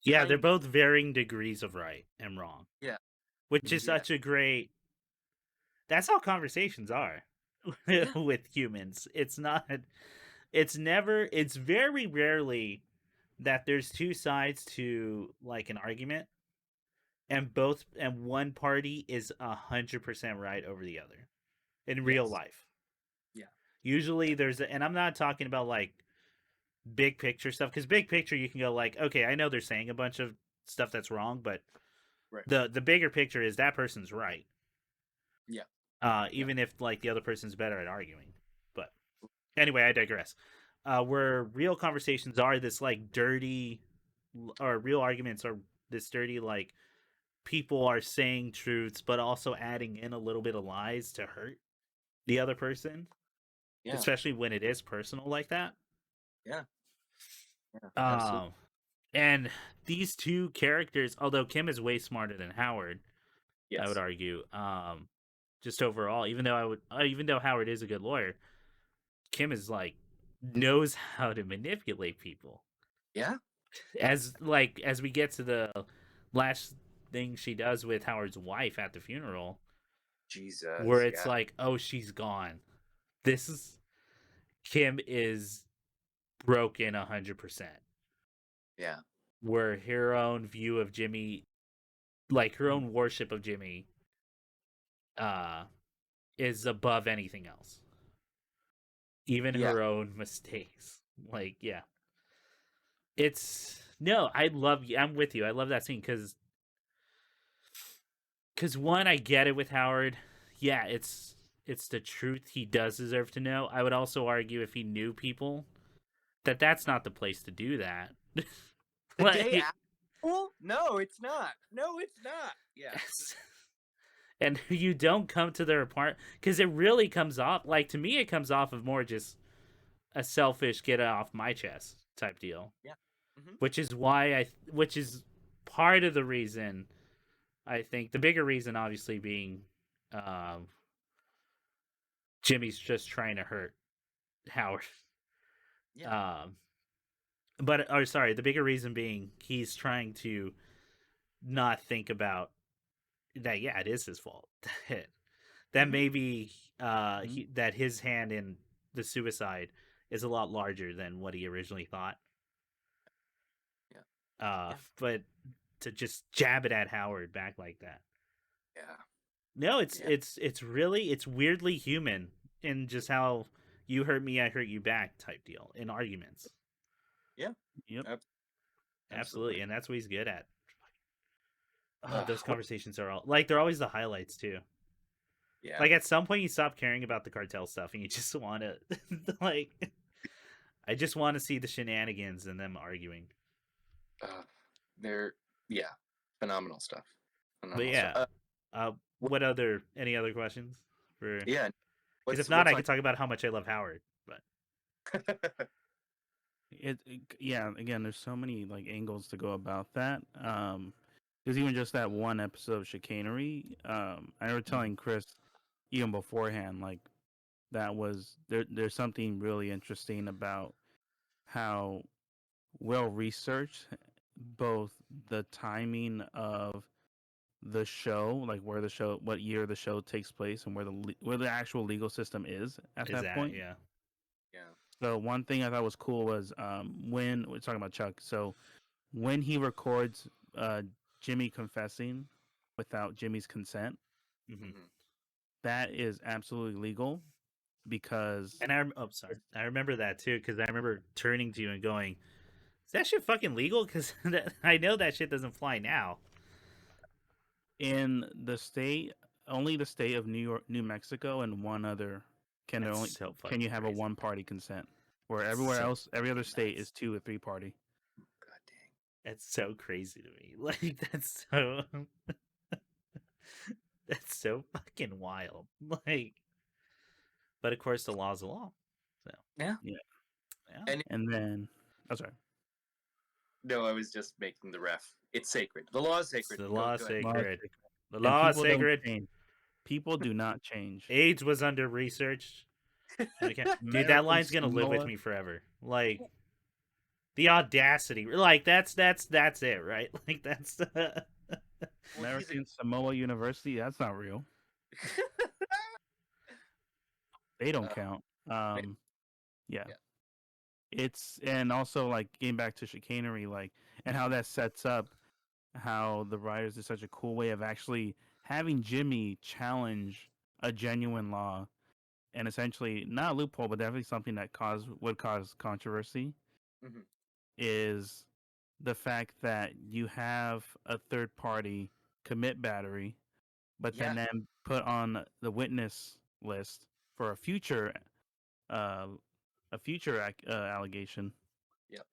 Yeah, they're Kind both varying degrees of right and wrong, Yeah. which is Yeah. such a great. That's how conversations are Yeah. with humans. It's not. It's never. It's very rarely that there's two sides to like an argument, and one party is 100% right over the other in real Yes. life. Yeah. Usually, and I'm not talking about like big picture stuff, because big picture you can go like, okay, I know they're saying a bunch of stuff that's wrong, but Right. the bigger picture is that person's right. Yeah. Even if like the other person's better at arguing. But anyway, I digress. Where real conversations are this like dirty, or real arguments are this dirty like people are saying truths, but also adding in a little bit of lies to hurt the other person, Yeah. especially when it is personal like that. Yeah. Yeah. Absolutely. Um, and these two characters, although Kim is way smarter than Howard, Yes. I would argue. Just overall, even though Howard is a good lawyer, Kim is like knows how to manipulate people. Yeah. As we get to the last thing she does with Howard's wife at the funeral, Jesus. where it's Yeah. like, oh, she's gone. This is Kim is broken 100%. Yeah. Where her own view of Jimmy, like her own worship of Jimmy, uh, is above anything else, even Yeah. her own mistakes. Like, yeah, it's no, I love you. I'm with you. I love that scene because one, I get it with Howard. Yeah, it's the truth. He does deserve to know. I would also argue if he knew people that's not the place to do that. The day Like, after? Well, no, it's not. No, it's not. Yeah. and you don't come to their apartment because it really comes off like, to me it comes off of more just a selfish get it off my chest type deal. Yeah. Mm-hmm. Which is part of the reason, I think the bigger reason obviously being um, Jimmy's just trying to hurt Howard. Yeah. Sorry, the bigger reason being he's trying to not think about that. Yeah, it is his fault. That Mm-hmm. maybe that his hand in the suicide is a lot larger than what he originally thought. Yeah. Yeah. But to just jab it at Howard back like that. Yeah. No, Yeah. it's really, it's weirdly human in just how you hurt me, I hurt you back type deal in arguments. Yeah. Yep. Absolutely, and that's what he's good at. Those What? conversations are all like, they're always the highlights too. Yeah. Like at some point you stop caring about the cartel stuff and you just want to like, I just want to see the shenanigans and them arguing. They're phenomenal stuff. But yeah, any other questions for? Yeah. Because if not, I could talk about how much I love Howard. But Yeah, again, there's so many like angles to go about that. There's even just that one episode of Chicanery. I remember telling Chris even beforehand, like that was there's something really interesting about how well researched both the timing of the show, like what year the show takes place, and where the actual legal system is at is that point. yeah. Yeah. So one thing I thought was cool was when we're talking about Chuck. So when he records Jimmy confessing without Jimmy's consent, Mm-hmm. that is absolutely legal because And I remember that too, because I remember turning to you and going, Is that shit fucking legal? Because I know that shit doesn't fly now. In the state, only the state of New Mexico, and one other can That's only so can you fucking have a crazy. one-party consent. Where That's everywhere so else, every other fucking state nuts. is 2 or 3-party. God dang. That's so crazy to me. Like that's so that's so fucking wild. Like, but of course the law's the law. So Yeah. Yeah, yeah, And and then oh sorry, no, I was just making the ref. It's sacred. The law is it's sacred. the Go law go ahead. law is sacred. sacred. The And law is people don't sacred. change. People do not change. AIDS was under research. Okay, dude, that American line's gonna live with Samoa, me forever. Like the audacity. Like that's it, right? Like that's the Well, he's a American Samoa University. That's not real. They don't uh, count. man, Yeah. yeah. It's and also like getting back to chicanery, like and how that sets up how the writers is such a cool way of actually having Jimmy challenge a genuine law and essentially not a loophole, but definitely something that would cause controversy Mhm. is the fact that you have a third party commit battery, but Yeah. then put on the witness list for uh, allegation. Yep.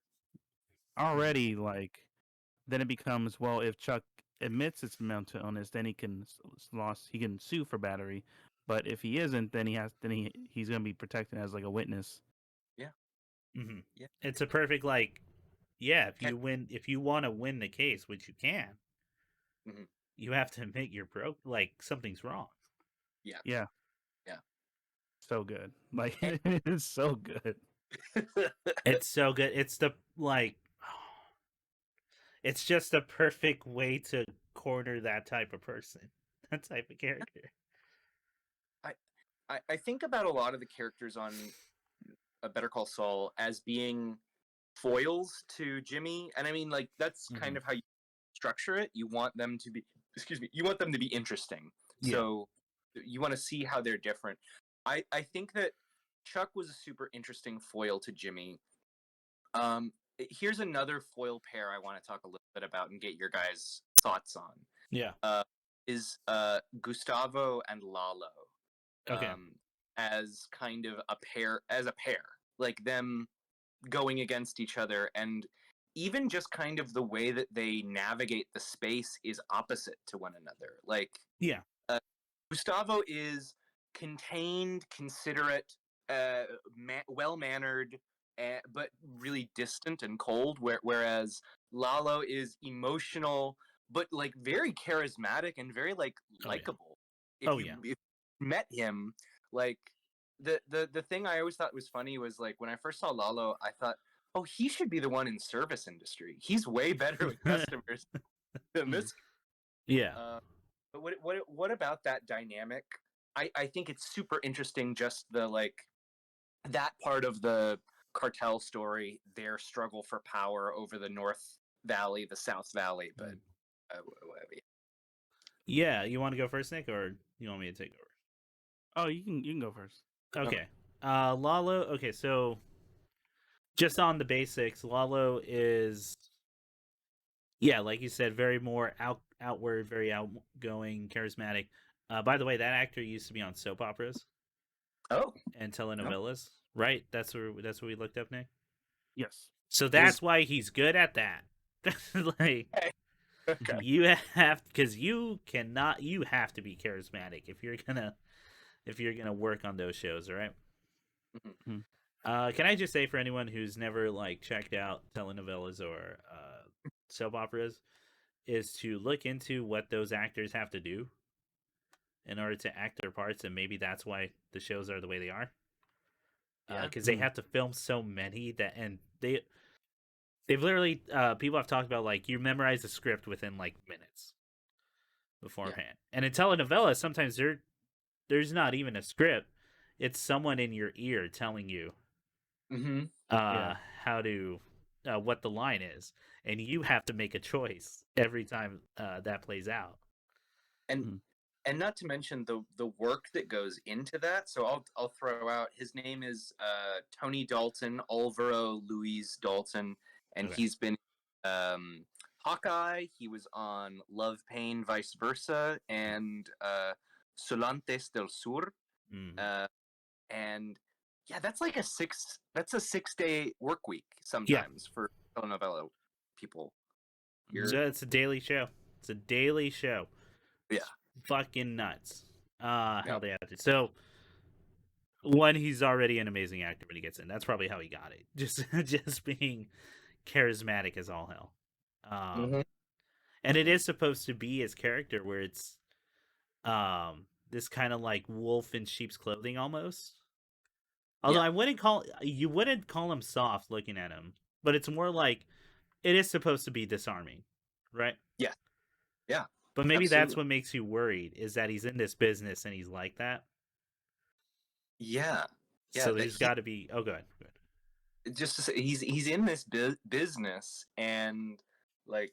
Already, like then it becomes well, if Chuck admits it's mental illness, then he can sue for battery. But if he isn't, then he's gonna be protected as like a witness. Yeah. Mhm. Yeah. It's a perfect like yeah, Can- if you want to win the case, which you can, Mhm. you have to admit you're broke, like something's wrong. Yeah. Yeah, Yeah. so good. Like And- it's so good. It's so good. It's the like it's just a perfect way to corner that type of person. That type of character. I think about a lot of the characters on a Better Call Saul as being foils to Jimmy, and I mean, like that's kind Mhm. of how you structure it. You want them to be, excuse me, you want them to be interesting. Yeah. So you want to see how they're different. I think that Chuck was a super interesting foil to Jimmy. Here's another foil pair I want to talk a little bit about and get your guys' thoughts on. Yeah. Is Gustavo and Lalo Okay. as kind of a pair, like them going against each other, and even just kind of the way that they navigate the space is opposite to one another. Like Yeah. Gustavo is contained, considerate, well mannered, but really distant and cold. Whereas Lalo is emotional, but like very charismatic and very like Oh yeah. likable. Oh yeah. If you met him, like the thing I always thought was funny was like when I first saw Lalo, I thought, oh, he should be the one in service industry. He's way better with customers than this. Yeah. But what about that dynamic? I think it's super interesting. Just the like that part of the cartel story, their struggle for power over the North Valley, the South Valley. But whatever. Yeah. You want to go first, Nick, or you want me to take over? Oh, you can go first. Okay. Lalo. Okay, so just on the basics, Lalo is yeah, like you said, very more outward, very outgoing, charismatic. By the way, that actor used to be on soap operas Oh, and no. telenovelas, right? That's where we looked up, Nick. Yes. So Is that's why he's good at that. Like okay. you have because you have to be charismatic if you're gonna work on those shows, all right? Mhm. Can I just say for anyone who's never like checked out telenovelas or soap operas, is to look into what those actors have to do in order to act their parts, and maybe that's why the shows are the way they are. Yeah. Because they Mm. have to film so many that, and they've literally people have talked about like you memorize the script within like minutes beforehand, and in telenovelas sometimes there's not even a script; it's someone in your ear telling you Mm-hmm. uh, Yeah. how to what the line is, and you have to make a choice every time that plays out. And Mhm. and not to mention the work that goes into that. So I'll throw out his name is Tony Dalton, Alvaro Luis Dalton, and Okay. he's been Hawkeye. He was on Love, Pain, Vice Versa, and Solantes del Sur. Mm. And yeah, that's like a 6-day work week sometimes for telenovela people. It's a daily show. It's a daily show. Yeah. It's fucking nuts. How Yep. they have to. So one, he's already an amazing actor when he gets in. That's probably how he got it. Just being charismatic as all hell. Mhm. And it is supposed to be his character where it's this kind of like wolf in sheep's clothing almost. Although Yeah. you wouldn't call him soft looking at him, but it's more like it is supposed to be disarming, right? Yeah. Yeah. But maybe that's Absolutely. what makes you worried is that he's in this business and he's like that. Yeah. Yeah. So That there's got to be. Oh, good. just to say, he's in this business, and like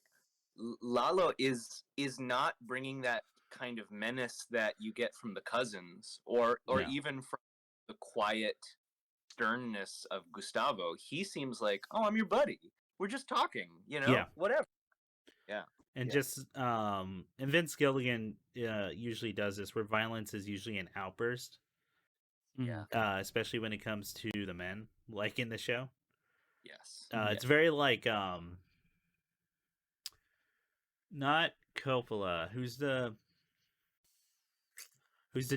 Lalo is not bringing that kind of menace that you get from the cousins, or No. even from the quiet sternness of Gustavo. He seems like, oh, I'm your buddy. We're just talking, Yeah. whatever. Yeah. And Yeah. just and Vince Gilligan usually does this where violence is usually an outburst, Yeah. especially when it comes to the men, like in the show. Yes. It's very like not Coppola. Who's the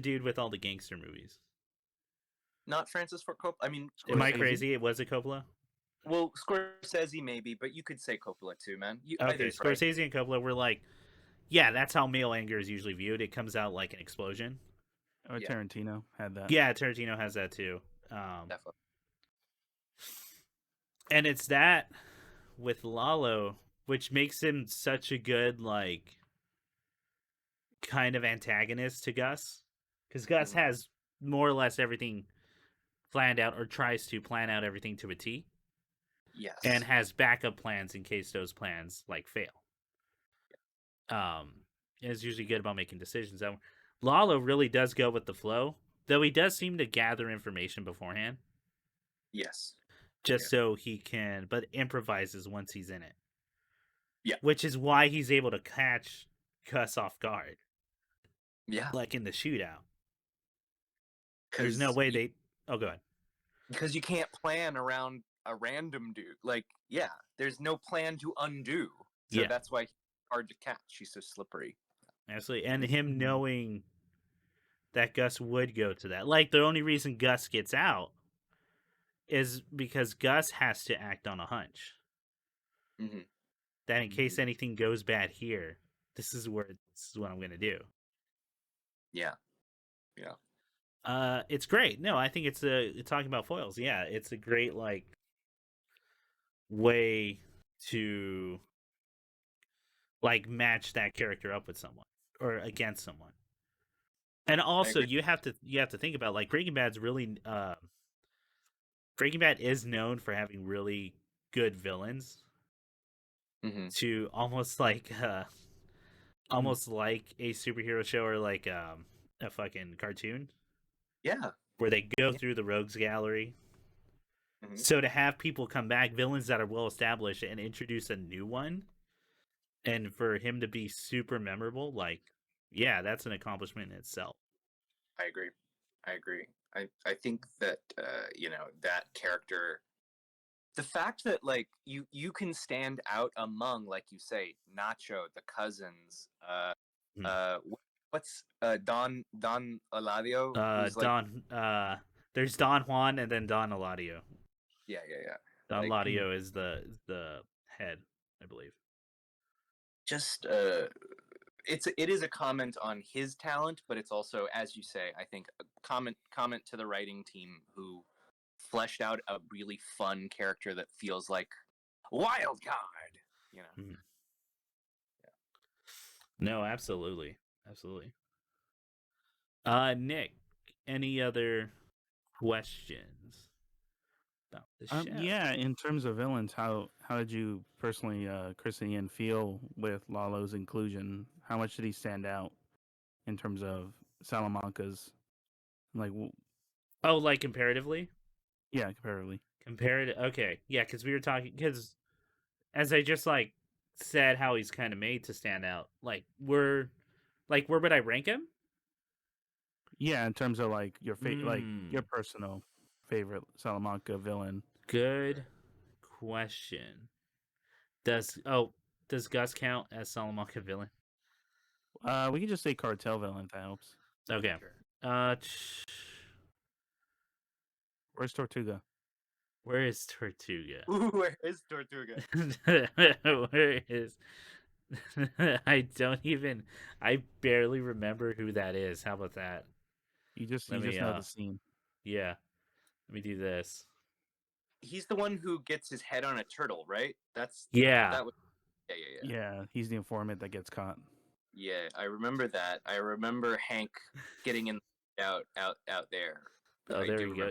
dude with all the gangster movies? Not Francis Ford Coppola. I mean, Am I Scorsese? crazy? It was a Coppola. well, Scorsese maybe, but you could say Coppola too, man. Okay, Either's right. Scorsese and Coppola were like, yeah, that's how male anger is usually viewed. It comes out like an explosion. Or Yeah. Tarantino had that. Yeah, Tarantino has that too. Definitely. And it's that with Lalo, which makes him such a good like kind of antagonist to Gus, because Gus Mhm. has more or less everything planned out or tries to plan out everything to a T, Yes. and has backup plans in case those plans like fail. And is usually good about making decisions. Lalo really does go with the flow, though he does seem to gather information beforehand, Yes. just so he can, but improvises once he's in it. Yeah. Which is why he's able to catch Gus off guard, Yeah. like in the shootout. There's no way they. Oh, go ahead. Because you can't plan around a random dude. Like, yeah, there's no plan to undo. So Yeah. that's why he's hard to catch. He's so slippery. Absolutely, and him knowing that Gus would go to that. Like the only reason Gus gets out is because Gus has to act on a hunch. Mm-hmm. That in case anything goes bad here, this is what I'm gonna do. Yeah. Yeah. It's great. No, I think it's talking about foils. Yeah, it's a great like way to like match that character up with someone or against someone. And also you have to think about like Breaking Bad's really Breaking Bad is known for having really good villains Mm-hmm. to almost like a superhero show or like a fucking cartoon. Yeah. Where they go through the rogues gallery. Mm-hmm. So to have people come back, villains that are well established, and introduce a new one, and for him to be super memorable, like, yeah, that's an accomplishment in itself. I agree. I think that that character, the fact that like you can stand out among, like you say, Nacho, the cousins, what's Don Eladio, who's like There's Don Juan and then Don Eladio. yeah. Don Like, Eladio is the head, I believe. Just it is a comment on his talent, but it's also, as you say, I think a comment to the writing team who fleshed out a really fun character that feels like a wild card. Mm-hmm. Yeah. No, absolutely. Nick, any other questions about the show? Yeah, in terms of villains, how did you personally, Chris and Ian, feel with Lalo's inclusion? How much did he stand out in terms of Salamanca's, like, oh, like comparatively? Yeah, comparatively. Okay, yeah, because we were talking, because as I just like said how he's kind of made to stand out. Where would I rank him? Yeah, in terms of like your your Mm, personal favorite Salamanca villain. good question. Does Gus count as Salamanca villain? We can just say cartel villain if that helps. Okay. Sure. Where's Tortuga? Where is Tortuga? Ooh, where is Tortuga? Where is I barely remember who that is. How about that? You just Let me know the scene. yeah. Let me do this. He's the one who gets his head on a turtle, right? Yeah. That was yeah. Yeah, he's the informant that gets caught. Yeah, I remember that. I remember Hank getting in out there. Oh, I there do we go.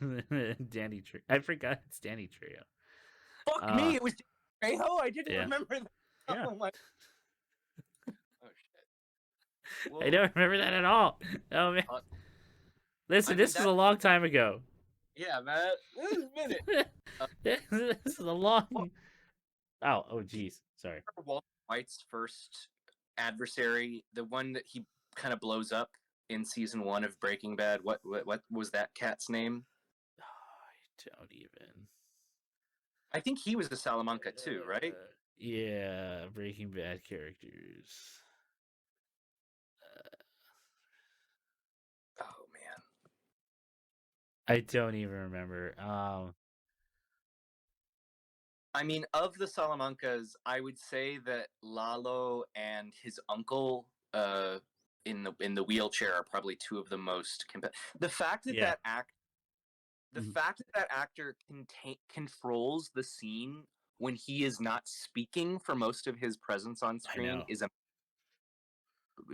remember. Danny Trio. I forgot it's Danny Trio. Fuck me, it was Trejo. I didn't yeah. remember that. Yeah. Oh my. Oh shit. I don't remember that at all. Oh man. Uh, Listen, I mean this is that. a long time ago. Yeah, man. This is a minute. this is a long. Oh, geez. Sorry. Walter White's first adversary, the one that he kind of blows up in season 1 of Breaking Bad. What was that cat's name? I don't even. I think he was the Salamanca too, right? Yeah, Breaking Bad characters. Oh man. I don't even remember. I mean, of the Salamancas, I would say that Lalo and his uncle, in the wheelchair, are probably two of the most. The fact that Yeah. the fact that that actor controls the scene when he is not speaking for most of his presence on I screen know. is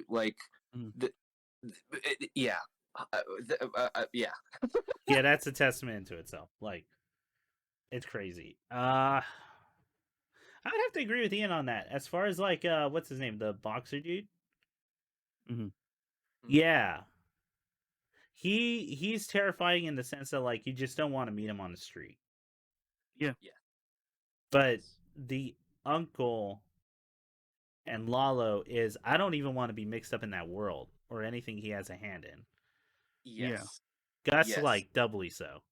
like Mhm. the, yeah. Yeah. Yeah, that's a testament to itself. Like, it's crazy. I would have to agree with Ian on that. As far as like, what's his name, the boxer dude? Mhm. Yeah, he's terrifying in the sense that like you just don't want to meet him on the street. Yeah. Yeah. But the uncle and Lalo is I don't even want to be mixed up in that world or anything he has a hand in. Yes. Gus Yes. like doubly so.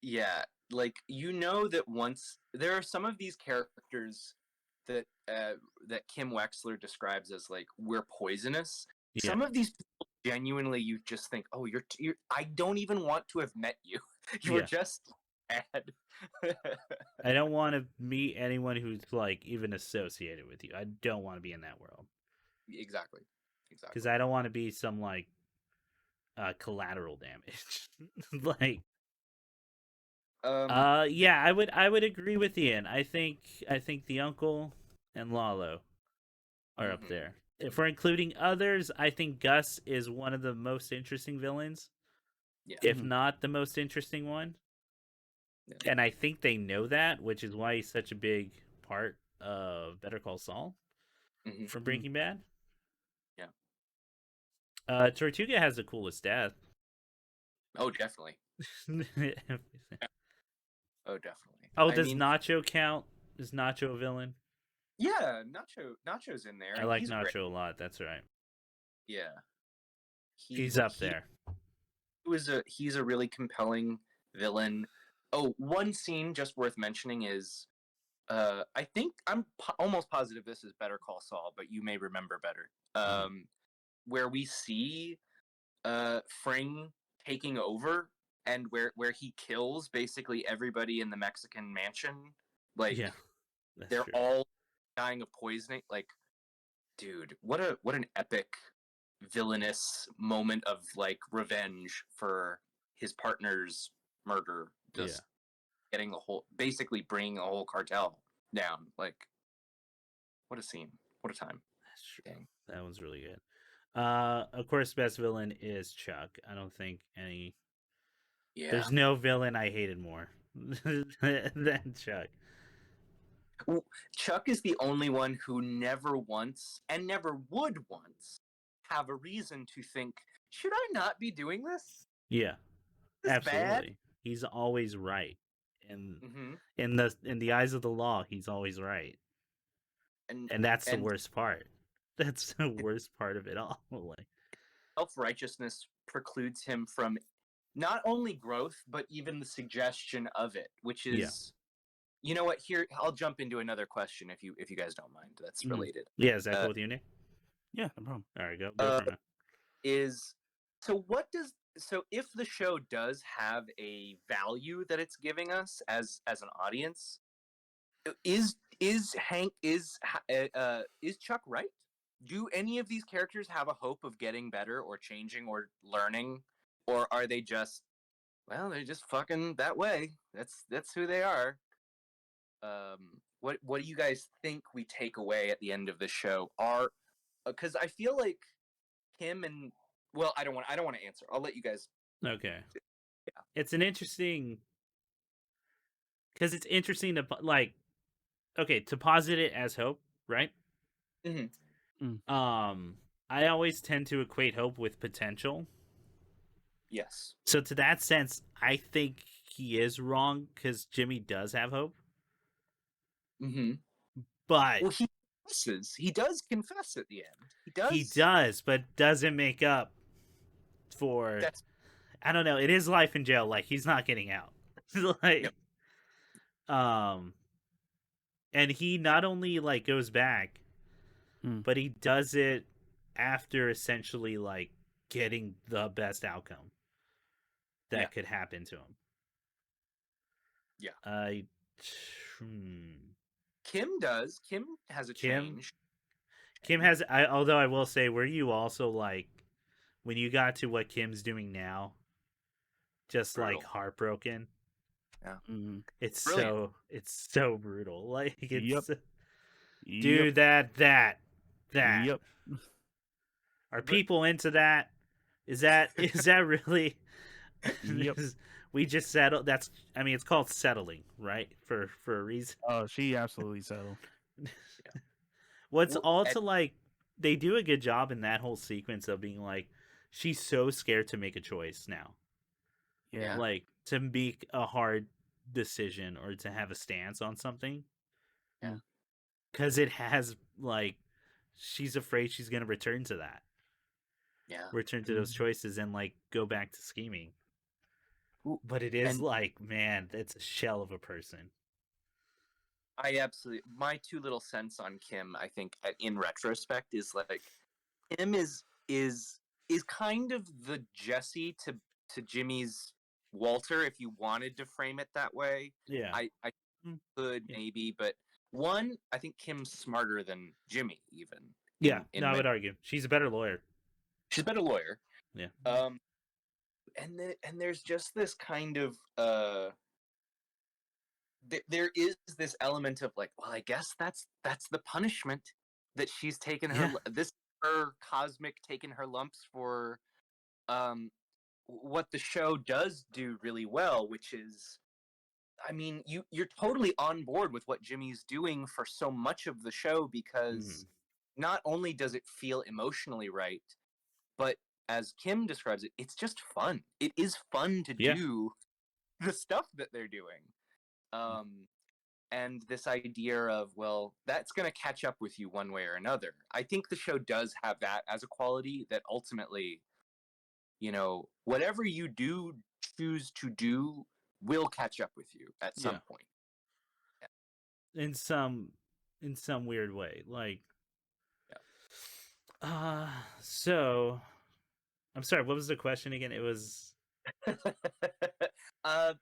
Yeah, like you know that once there are some of these characters that that Kim Wexler describes as like we're poisonous. Yeah. Some of these people genuinely you just think, oh, you're I don't even want to have met you. You were Yeah. just bad. I don't want to meet anyone who's like even associated with you. I don't want to be in that world Exactly. because I don't want to be some like collateral damage. like, yeah, I would agree with Ian. I think the uncle and Lalo are up Mhm. there. If we're including others, I think Gus is one of the most interesting villains, Yeah. if Mhm. not the most interesting one. Yeah. And I think they know that, which is why he's such a big part of Better Call Saul Mhm. from Breaking Bad. Yeah. Tortuga has the coolest death. Oh, definitely. Oh, definitely. Oh, I does mean, Nacho count? Is Nacho a villain? yeah, Nacho's in there, I and like he's great. Nacho a lot. That's right. Yeah. He's up there. He's a really compelling villain. Oh, one scene just worth mentioning is I think I'm almost positive this is Better Call Saul, but you may remember better. Where we see Fring taking over and where he kills basically everybody in the Mexican mansion. Like Yeah, that's they're true. all dying of poisoning. Like, dude, what an epic villainous moment of like revenge for his partner's murder. Just getting the whole, basically bringing the whole cartel down. Like, what a scene! What a time! That's true. Dang. That one's really good. Of course, best villain is Chuck. I don't think any. Yeah. There's no villain I hated more than Chuck. Chuck is the only one who never once and never would once have a reason to think, should I not be doing this? Yeah, This absolutely. bad? He's always right And Hmm. in the eyes of the law, he's always right. and And that's the and worst part. That's the worst part of it all. Like, self-righteousness precludes him from not only growth but even the suggestion of it, which yeah. is, you know what, here I'll jump into another question if you guys don't mind, that's Mhm. related. Yeah, is that Uh, cool with you, Nick? Yeah, no problem. All right, go uh for it, man. is so if the show does have a value that it's giving us as an audience, is Hank is Chuck right? Do any of these characters have a hope of getting better or changing or learning, or are they just, well, they're just fucking that way? That's who they are. What do you guys think we take away at the end of the show? Are Because I feel like Kim and, well, I don't want to answer. I'll let you guys. Okay. Yeah. It's an interesting, because it's interesting to like, okay, to posit it as hope, right? Mm-hmm. Um, I always tend to equate hope with potential. Yes. So to that sense, I think he is wrong because Jimmy does have hope, Mm-hmm. but Well, he does confess at the end. he does, but doesn't make up for. That's I don't know. It is life in jail. Like he's not getting out. Yep. Like, um, and he not only like goes back, Mm. but he does it after essentially like getting the best outcome that Yeah. could happen to him. Yeah. I, hmm. Kim has a Kim change. Kim has. Although I will say, were you also like when you got to what Kim's doing now, just like Brutal. heartbroken? Yeah. Mm. Brilliant. It's so brutal. Like Yep. it's Yep. dude that Yep. are But people into that? Is that really? Yep. We just settled. That's I mean, it's called settling, right? For a reason. Oh, she absolutely settled. What's well, all to like? They do a good job in that whole sequence of being like, she's so scared to make a choice now, Yeah. like to make a hard decision or to have a stance on something, yeah. because it has like, she's afraid she's gonna Yeah. return to those choices and like go back to scheming. Ooh, But it is and like, man, it's a shell of a person. I absolutely, my 2 little cents on Kim, I think, in retrospect, is like Kim is kind of the Jesse to Jimmy's Walter, if you wanted to frame it that way. Yeah. I could Yeah. maybe, but one, I think Kim's smarter than Jimmy even. Yeah. In No, I many, would argue she's a better lawyer. she's a better lawyer. Yeah. And there's just this kind of there is this element of like, well, I guess that's the punishment that she's taken her, Yeah. this her cosmic taking her lumps for um what the show does do really well, which is, I mean, you're totally on board with what Jimmy's doing for so much of the show, because not only does it feel emotionally right, but as Kim describes it, it's just fun. It is fun to Yeah. do the stuff that they're doing. Um, and this idea of, well, that's going to catch up with you one way or another. I think the show does have that as a quality, that ultimately, whatever you do choose to do will catch up with you at Yeah. some point. In some weird way, like, so I'm sorry, what was the question again? It was, Yeah.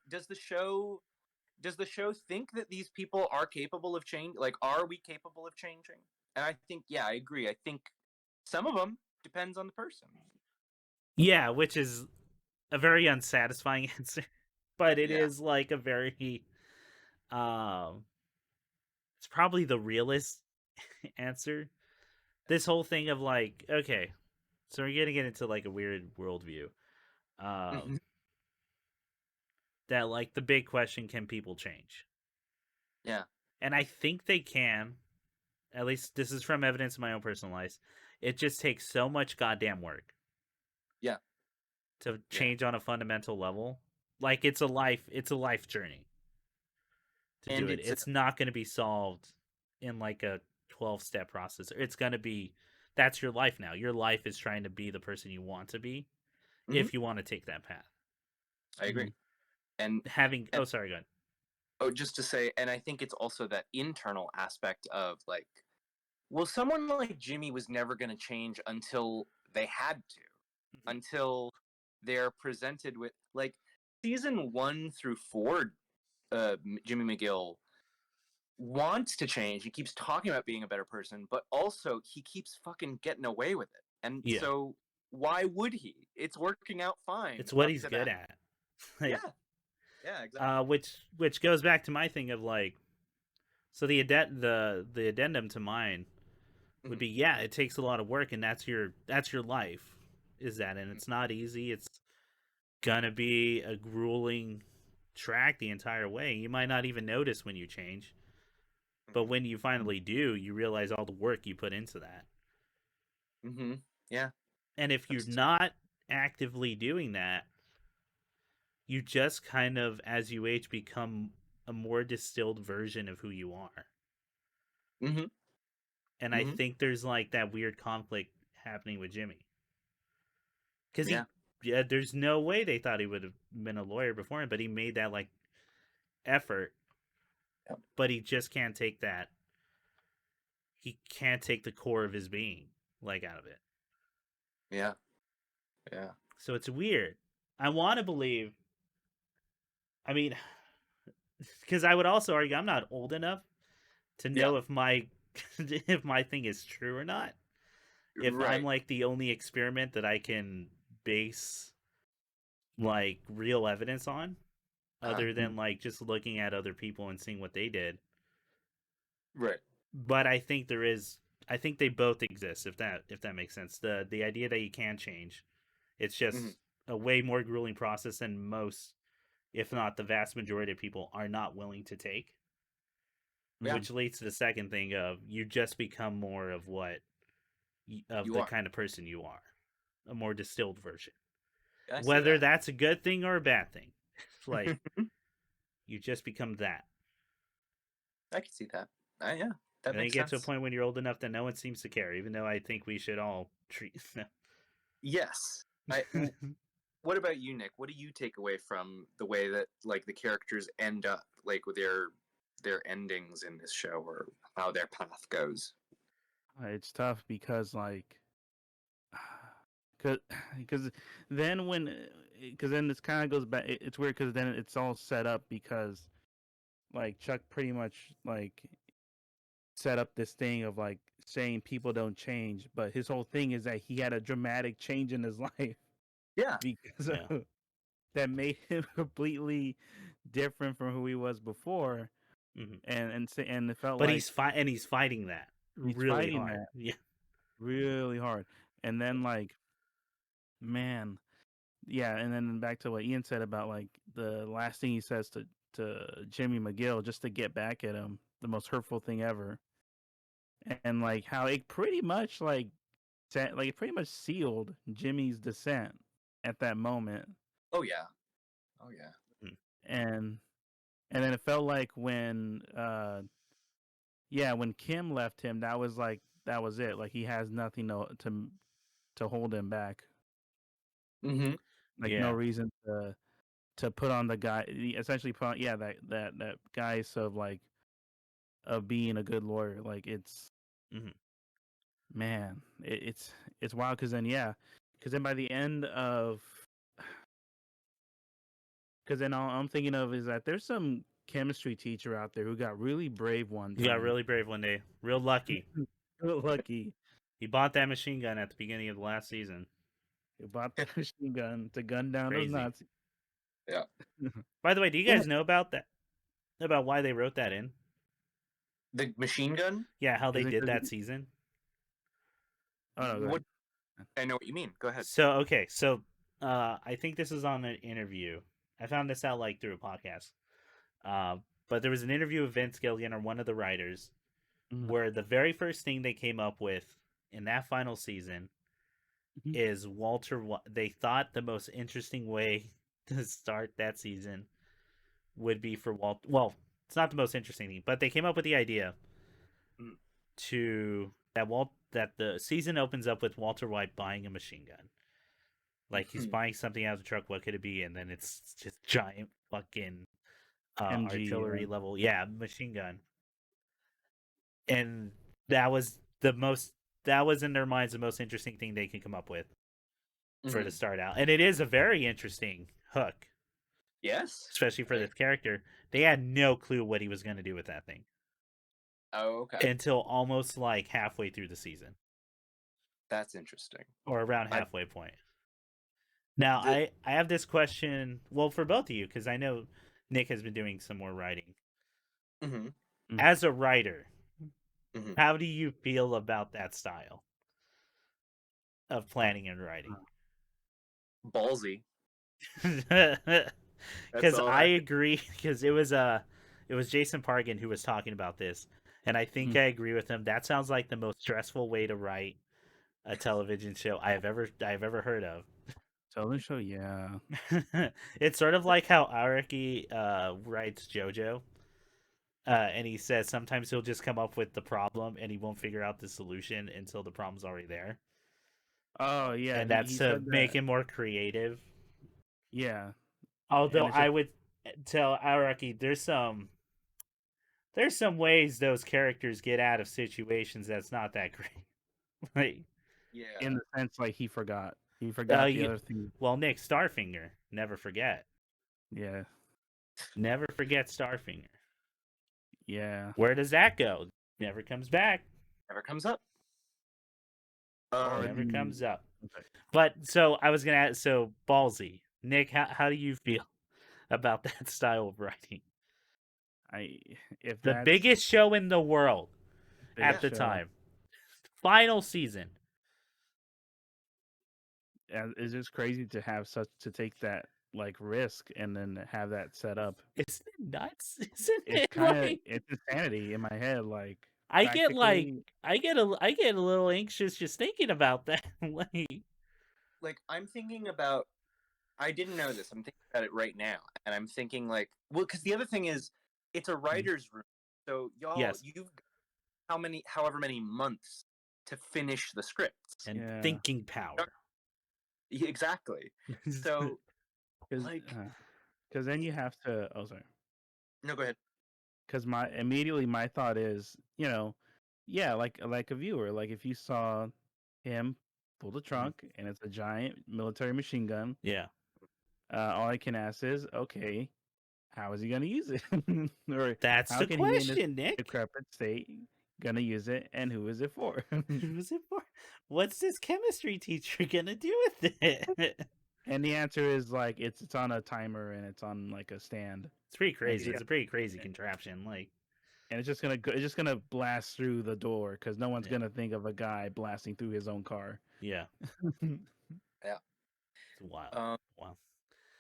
Does the show think that these people are capable of change? Like, are we capable of changing? And I think, yeah, I agree. I think some of them depends on the person. yeah, which is a very unsatisfying answer, but it Yeah. is like a very, um it's probably the realist answer. This whole thing of like, okay, so we're gonna get into like a weird worldview. Mhm. That like the big question, can people change? Yeah. And I think they can. At least this is from evidence in my own personal life. It just takes so much goddamn work Yeah. to change on a fundamental level. Like it's a life journey. to And do it. It's not going to be solved in like a 12-step process. It's going to be that's your life now. Your life is trying to be the person you want to be Mhm. if you want to take that path. I agree. And Oh, sorry, go ahead. just to say, and I think it's also that internal aspect of like, well, someone like Jimmy was never going to change until they had to, until they're presented with like season 1 through 4. Jimmy McGill wants to change. He keeps talking about being a better person, but also he keeps fucking getting away with it. And Yeah. so why would he? It's working out fine. It's what up he's to good that. at. Like, Yeah, exactly. which goes back to my thing of like, so the addendum to mine would be, yeah, it takes a lot of work, and that's your life, is that, and it's not easy. It's gonna be a grueling track the entire way. You might not even notice when you change, but when you finally do, you realize all the work you put into that. Mm-hmm. Yeah. And if you're not actively doing that, you just kind of, as you age, become a more distilled version of who you are. Mm-hmm. And I think there's like that weird conflict happening with Jimmy. Because there's no way they thought he would have been a lawyer before him, but he made that like effort. Yep. But he just can't take that. He can't take the core of his being like out of it. Yeah. Yeah. So it's weird. I want to believe. I mean, because I would also argue I'm not old enough to know if my if my thing is true or not. If I'm like the only experiment that I can base like real evidence on, other than like just looking at other people and seeing what they did. Right. But I think there is. I think they both exist. If that makes sense. The idea that you can change, it's just a way more grueling process than most, if not the vast majority of people, are not willing to take. Yeah. Which leads to the second thing of you just become more of what of You the are. kind of person you are, a more distilled version. I see Whether that. that's a good thing or a bad thing, like you just become that. I can see that. Yeah, that And then you makes get to a sense. point when you're old enough that no one seems to care, even though I think we should all treat. Yes. What about you, Nick? What do you take away from the way that like the characters end up, like with their endings in this show, or how their path goes? It's tough because like, because then because then this kind of goes back. It's weird because then it's all set up because like Chuck pretty much like set up this thing of like saying people don't change, but his whole thing is that he had a dramatic change in his life. Yeah. Because of, that made him completely different from who he was before. And it felt but like he's fighting that really hard. that Yeah, really hard. And then like, man, yeah, and then back to what Ian said about like the last thing he says to Jimmy McGill just to get back at him, the most hurtful thing ever. And like how it pretty much like it pretty much sealed Jimmy's descent at that moment. Oh yeah. Oh yeah. And then it felt like when when Kim left him, that was it. Like he has nothing to hold him back. Mm-hmm. Like no reason to put on the guy, essentially put on, that guise of like of being a good lawyer. Like it's man, it's wild because then by the end of because then all I'm thinking of is that there's some chemistry teacher out there who got really brave one time. He got really brave one day. Real lucky. Real lucky. He bought that machine gun at the beginning of the last season. He bought the machine gun to gun down Crazy. those Nazis. Yeah. By the way, do you guys know about that? About why they wrote that in? The machine gun? Yeah, how they did that season? Oh, no, what? I know what you mean. Go ahead. So I think this is on an interview. I found this out like through a podcast. But there was an interview with Vince Gilligan or one of the writers where the very first thing they came up with in that final season is Walter. They thought the most interesting way to start that season would be for Walter. Well, It's not the most interesting thing, but they came up with the idea Mm. that the season opens up with Walter White buying a machine gun. Like he's Mhm. buying something out of the truck. What could it be? And then it's just giant fucking MG. artillery level, yeah, machine gun. And that was the most. That was in their minds the most interesting thing they can come up with for to Mhm. start out. And it is a very interesting hook, Yes. especially for Right. this character. They had no clue what he was going to do with that thing Oh, okay. until almost like halfway through the season, That's interesting. or around I halfway point. Now, the I have this question, well, for both of you, because I know Nick has been doing some more writing. Mhm. As a writer, Mhm. how do you feel about that style of planning and writing? Ballsy. That's Because all I I. agree, because it was Jason Pargin who was talking about this, and I think I agree with him. That sounds like the most stressful way to write a television show I have ever heard of. Television show, yeah. It's sort of like how Araki writes JoJo. And he says sometimes he'll just come up with the problem and he won't figure out the solution until the problem's already there. Oh yeah, And that's he to said make that. him more creative. Yeah, Although and it's I just would tell Araki there's some ways those characters get out of situations that's not that great. like in Yeah. the sense like he forgot. He uh, forgot the you, other thing. well, Nick Starfinger, never forget. Yeah, Never forget Starfinger. yeah. Where does that go? Never comes back. Never comes up. Or Never Um. the comes up. okay. But so I was gonna ask. So ballsy, Nick. How do you feel about that style of writing? I if The that's biggest show in the world at biggest Yeah. the show, time, final season. it's just crazy to have such to take that like risk and then have that set up. Isn't it nuts? Isn't It's it kind of like it's insanity in my head. Like I get like practically, I get a little anxious just thinking about that. like Like I'm thinking about. I didn't know this. I'm thinking about it right now, and I'm thinking like, well, because the other thing is, it's a writer's room. So y'all, yes, you've got however many months to finish the scripts. and yeah. thinking power. Exactly. So Because like, then you have to. Oh, sorry. no, go ahead. Because my thought is, yeah, like a viewer, like if you saw him pull the Mhm. trunk and it's a giant military machine gun, Yeah, all I can ask is, okay, how is he going to use it, or that's how the can he in this question, Nick. decrepit state going to use it, and who is it for? Who's it for? What's this chemistry teacher gonna do with it? And the answer is like it's on a timer and it's on like a stand, It's pretty and crazy. It's a pretty crazy contraption. Like, it's just gonna go, it's just gonna blast through the door because no one's yeah, gonna think of a guy blasting through his own car. yeah, Yeah. it's wild. Um, Wow.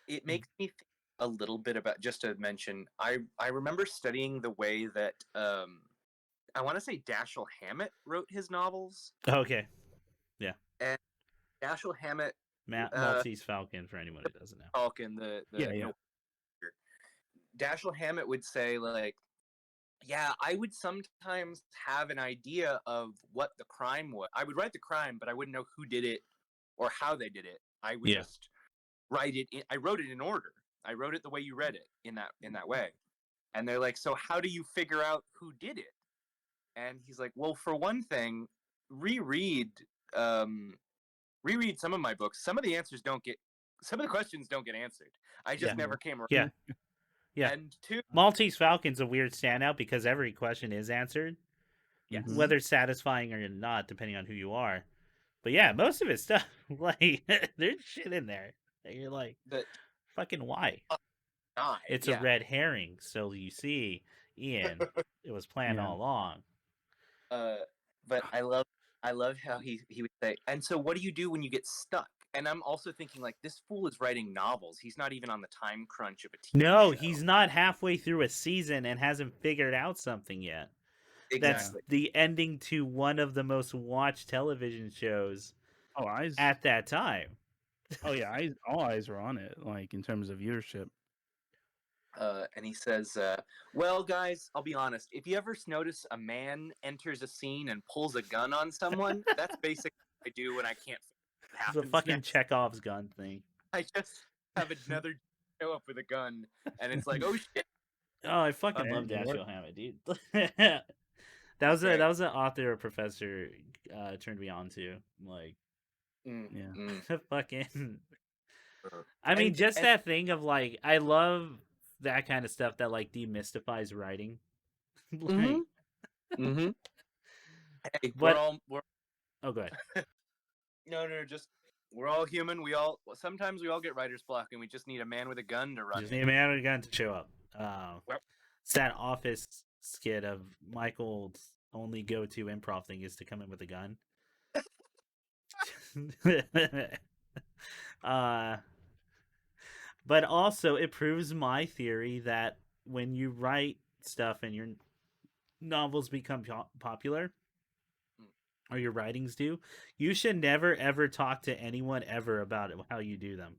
it makes me think a little bit about, just to mention. I remember studying the way that I want to say Dashiell Hammett wrote his novels, Okay. Yeah. and Dashiell Hammett, Maltese Falcon for anyone who doesn't know. Falcon, Yeah, the yeah. no, Dashiell Hammett would say like, yeah, I would sometimes have an idea of what the crime was. I would write the crime, but I wouldn't know who did it or how they did it. I would Yeah. just write it. I wrote it in order. I wrote it the way you read it in that way. And they're like, so how do you figure out who did it? And he's like, well, for one thing, reread um, reread some of my books. Some of the questions don't get answered. I just Yeah. never came around. Yeah. Yeah. And two, Maltese Falcon's a weird standout because every question is answered, yes, Mhm. whether it's satisfying or not, depending on who you are. But yeah, most of it's stuff like there's shit in there that you're like, the fucking why? nine, It's a yeah. red herring. So you see, Ian, it was planned Yeah. all along. But I love how he would say, and so what do you do when you get stuck? And I'm also thinking like, this fool is writing novels. He's not even on the time crunch of a TV No, show. he's not halfway through a season and hasn't figured out something yet. That's Exactly. the ending to one of the most watched television shows Oh, eyes. at that time. Oh yeah, eyes. All eyes were on it, like in terms of viewership. And he says, "Well, guys, I'll be honest. If you ever notice a man enters a scene and pulls a gun on someone, that's basically what I do when I can't figure out what The happens fucking next. Chekhov's gun thing. I just have another show up with a gun, and it's like, oh shit, Oh, I fucking Yeah, love it worked. Dashiell Hammett, dude. that great. that was an author or professor turned me on to. Like Yeah. fucking Uh, I mean and, just and that thing of like I love that kind of stuff that like demystifies writing. mm-hmm, like mm-hmm. Hey, but we're oh good. no, just we're all human. Sometimes we all get writer's block, and we just need a man with a gun to run Just in. need a man with a gun to show up. Well, It's that office skit of Michael's only go to improv thing is to come in with a gun. uh but also it proves my theory that when you write stuff and your novels become popular or your writings do, you should never ever talk to anyone ever about it, how you do them.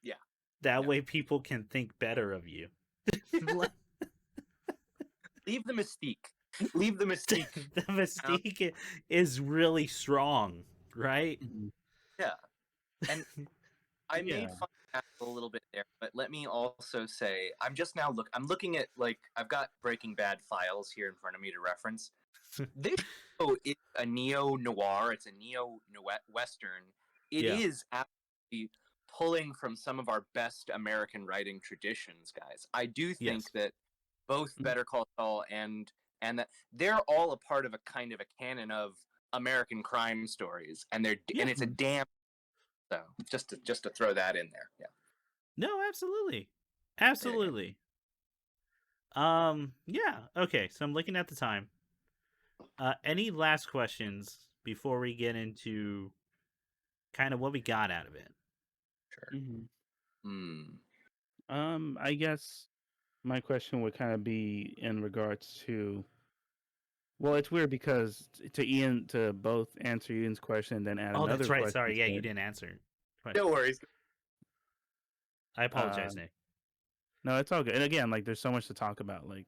yeah, That yeah. way people can think better of you. Leave the mystique. Leave the mystique. The mystique is really strong, right? Mhm. Yeah, and I Yeah. made fun of that a little bit there, but let me also say I'm just now I'm looking at, like, I've got Breaking Bad files here in front of me to reference. This show is a neo noir. It's a neo western. It Yeah. is absolutely pulling from some of our best American writing traditions, guys. I do think Yes. that both Mm. Better Call Saul and that they're all a part of a kind of a canon of American crime stories, and Yeah. it's a damn. So just to throw that in there, yeah. No, absolutely. There you go. Absolutely. Yeah. Okay, so I'm looking at the time. Any last questions before we get into kind of what we got out of it? Sure. Mhm. Hmm. I guess my question would kind of be in regards to. Well, it's weird because to both answer Ian's question and then add Oh, another that's right. question Sorry. Yeah, to you it. didn't answer. No worries. I Uh, apologize, Nick. no, it's all good. And again, like there's so much to talk about. Like,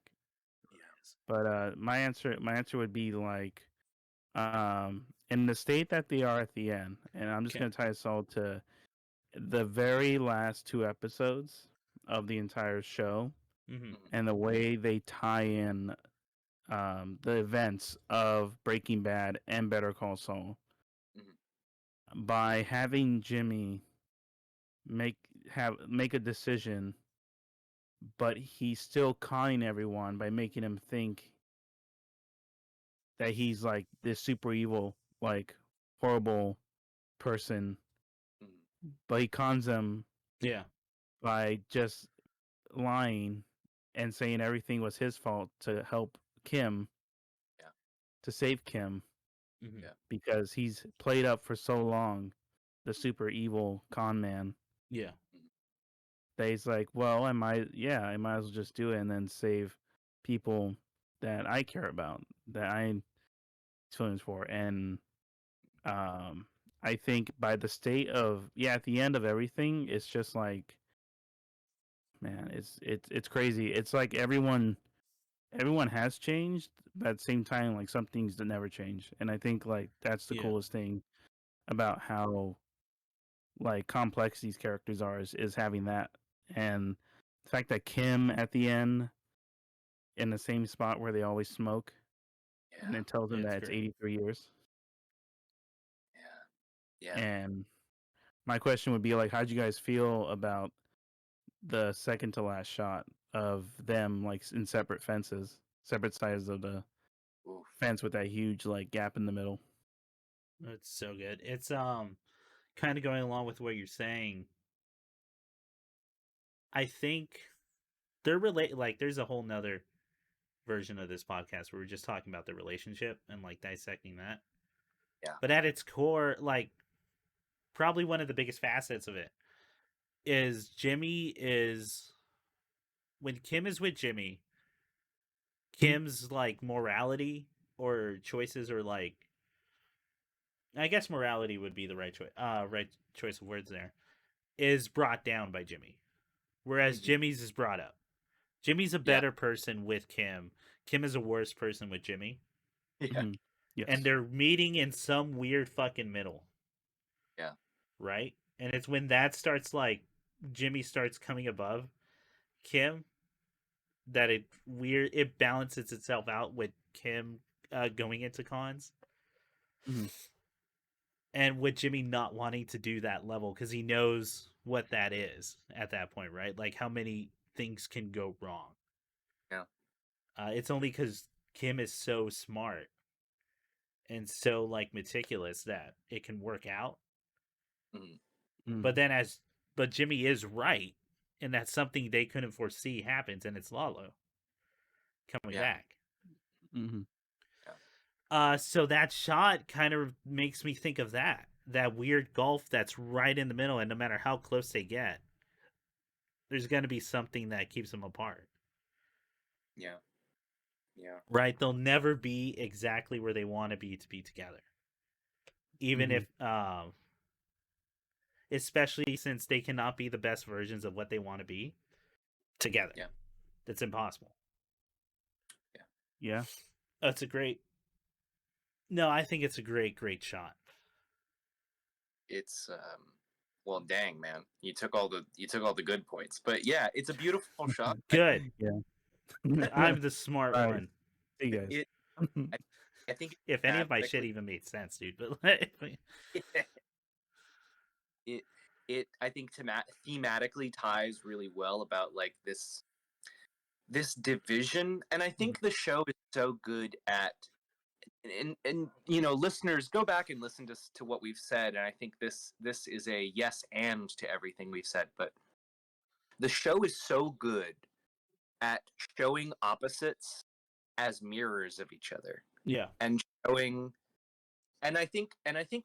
Yes. but my answer would be like, in the state that they are at the end, and I'm just Okay. gonna tie us all to the very last two episodes of the entire show Mm-hmm. and the way they tie in the events of Breaking Bad and Better Call Saul by having Jimmy make make a decision, but he's still conning everyone by making him think that he's like this super evil, like horrible person, but he cons them Yeah. by just lying and saying everything was his fault to help Kim, Yeah. to save Kim, Mm-hmm. Yeah. because he's played up for so long the super evil con man Yeah. that he's like, well, I might as well just do it and then save people that I care about, that I'm feelings for. And I think by the state of at the end of everything, it's just like, man, it's crazy. It's like everyone has changed, but at the same time, like some things that never change. And I think like that's the Yeah. coolest thing about how like complex these characters are is having that. And the fact that Kim at the end in the same spot where they always smoke and Yeah. it tells Yeah. them It's that it's great. 83 years. Yeah. Yeah. And my question would be like, how'd you guys feel about the second to last shot of them like in separate fences, separate sides of the Oof. fence with that huge like gap in the middle? It's so good. It's kind of going along with what you're saying. I think they're related. Like, there's a whole nother version of this podcast where we're just talking about the relationship and like dissecting that. Yeah. But at its core, like, probably one of the biggest facets of it is Jimmy is when Kim is with Jimmy, Kim's like morality or choices or like I guess morality would be the right choice of words there, is brought down by Jimmy. whereas Mhm. Jimmy's is brought up. Jimmy's a Yeah. better person with Kim. Kim is a worse person with Jimmy. Yeah. Mhm. Yes. And they're meeting in some weird fucking middle. Yeah. Right? And it's when that starts, like, Jimmy starts coming above Kim, that it balances itself out with Kim going into cons. Mhm. And with Jimmy not wanting to do that level because he knows what that is at that point, right? Like how many things can go wrong. Yeah. It's only because Kim is so smart and so like meticulous that it can work out. Mhm. But Mhm. then but Jimmy is right, and that's something they couldn't foresee happens, and it's Lalo coming Yeah. back. Mhm. So that shot kind of makes me think of that weird gulf that's right in the middle, and no matter how close they get, there's going to be something that keeps them apart. Yeah. Yeah. Right? They'll never be exactly where they want to be together. Even Mhm. if especially since they cannot be the best versions of what they want to be together. Yeah. That's impossible. Yeah. That's a great No, I think it's a great shot. It's well, dang, man, you took all the good points, but yeah, it's a beautiful shot. Good. Yeah. I'm the smart Right. one. See you guys. It I think If any of my shit thematically even made sense, dude. But like, it I think thematically ties really well about like this division, and I think the show is so good at and you know, listeners, go back and listen to what we've said, and I think this is a yes and to everything we've said, but the show is so good at showing opposites as mirrors of each other yeah, and showing and I think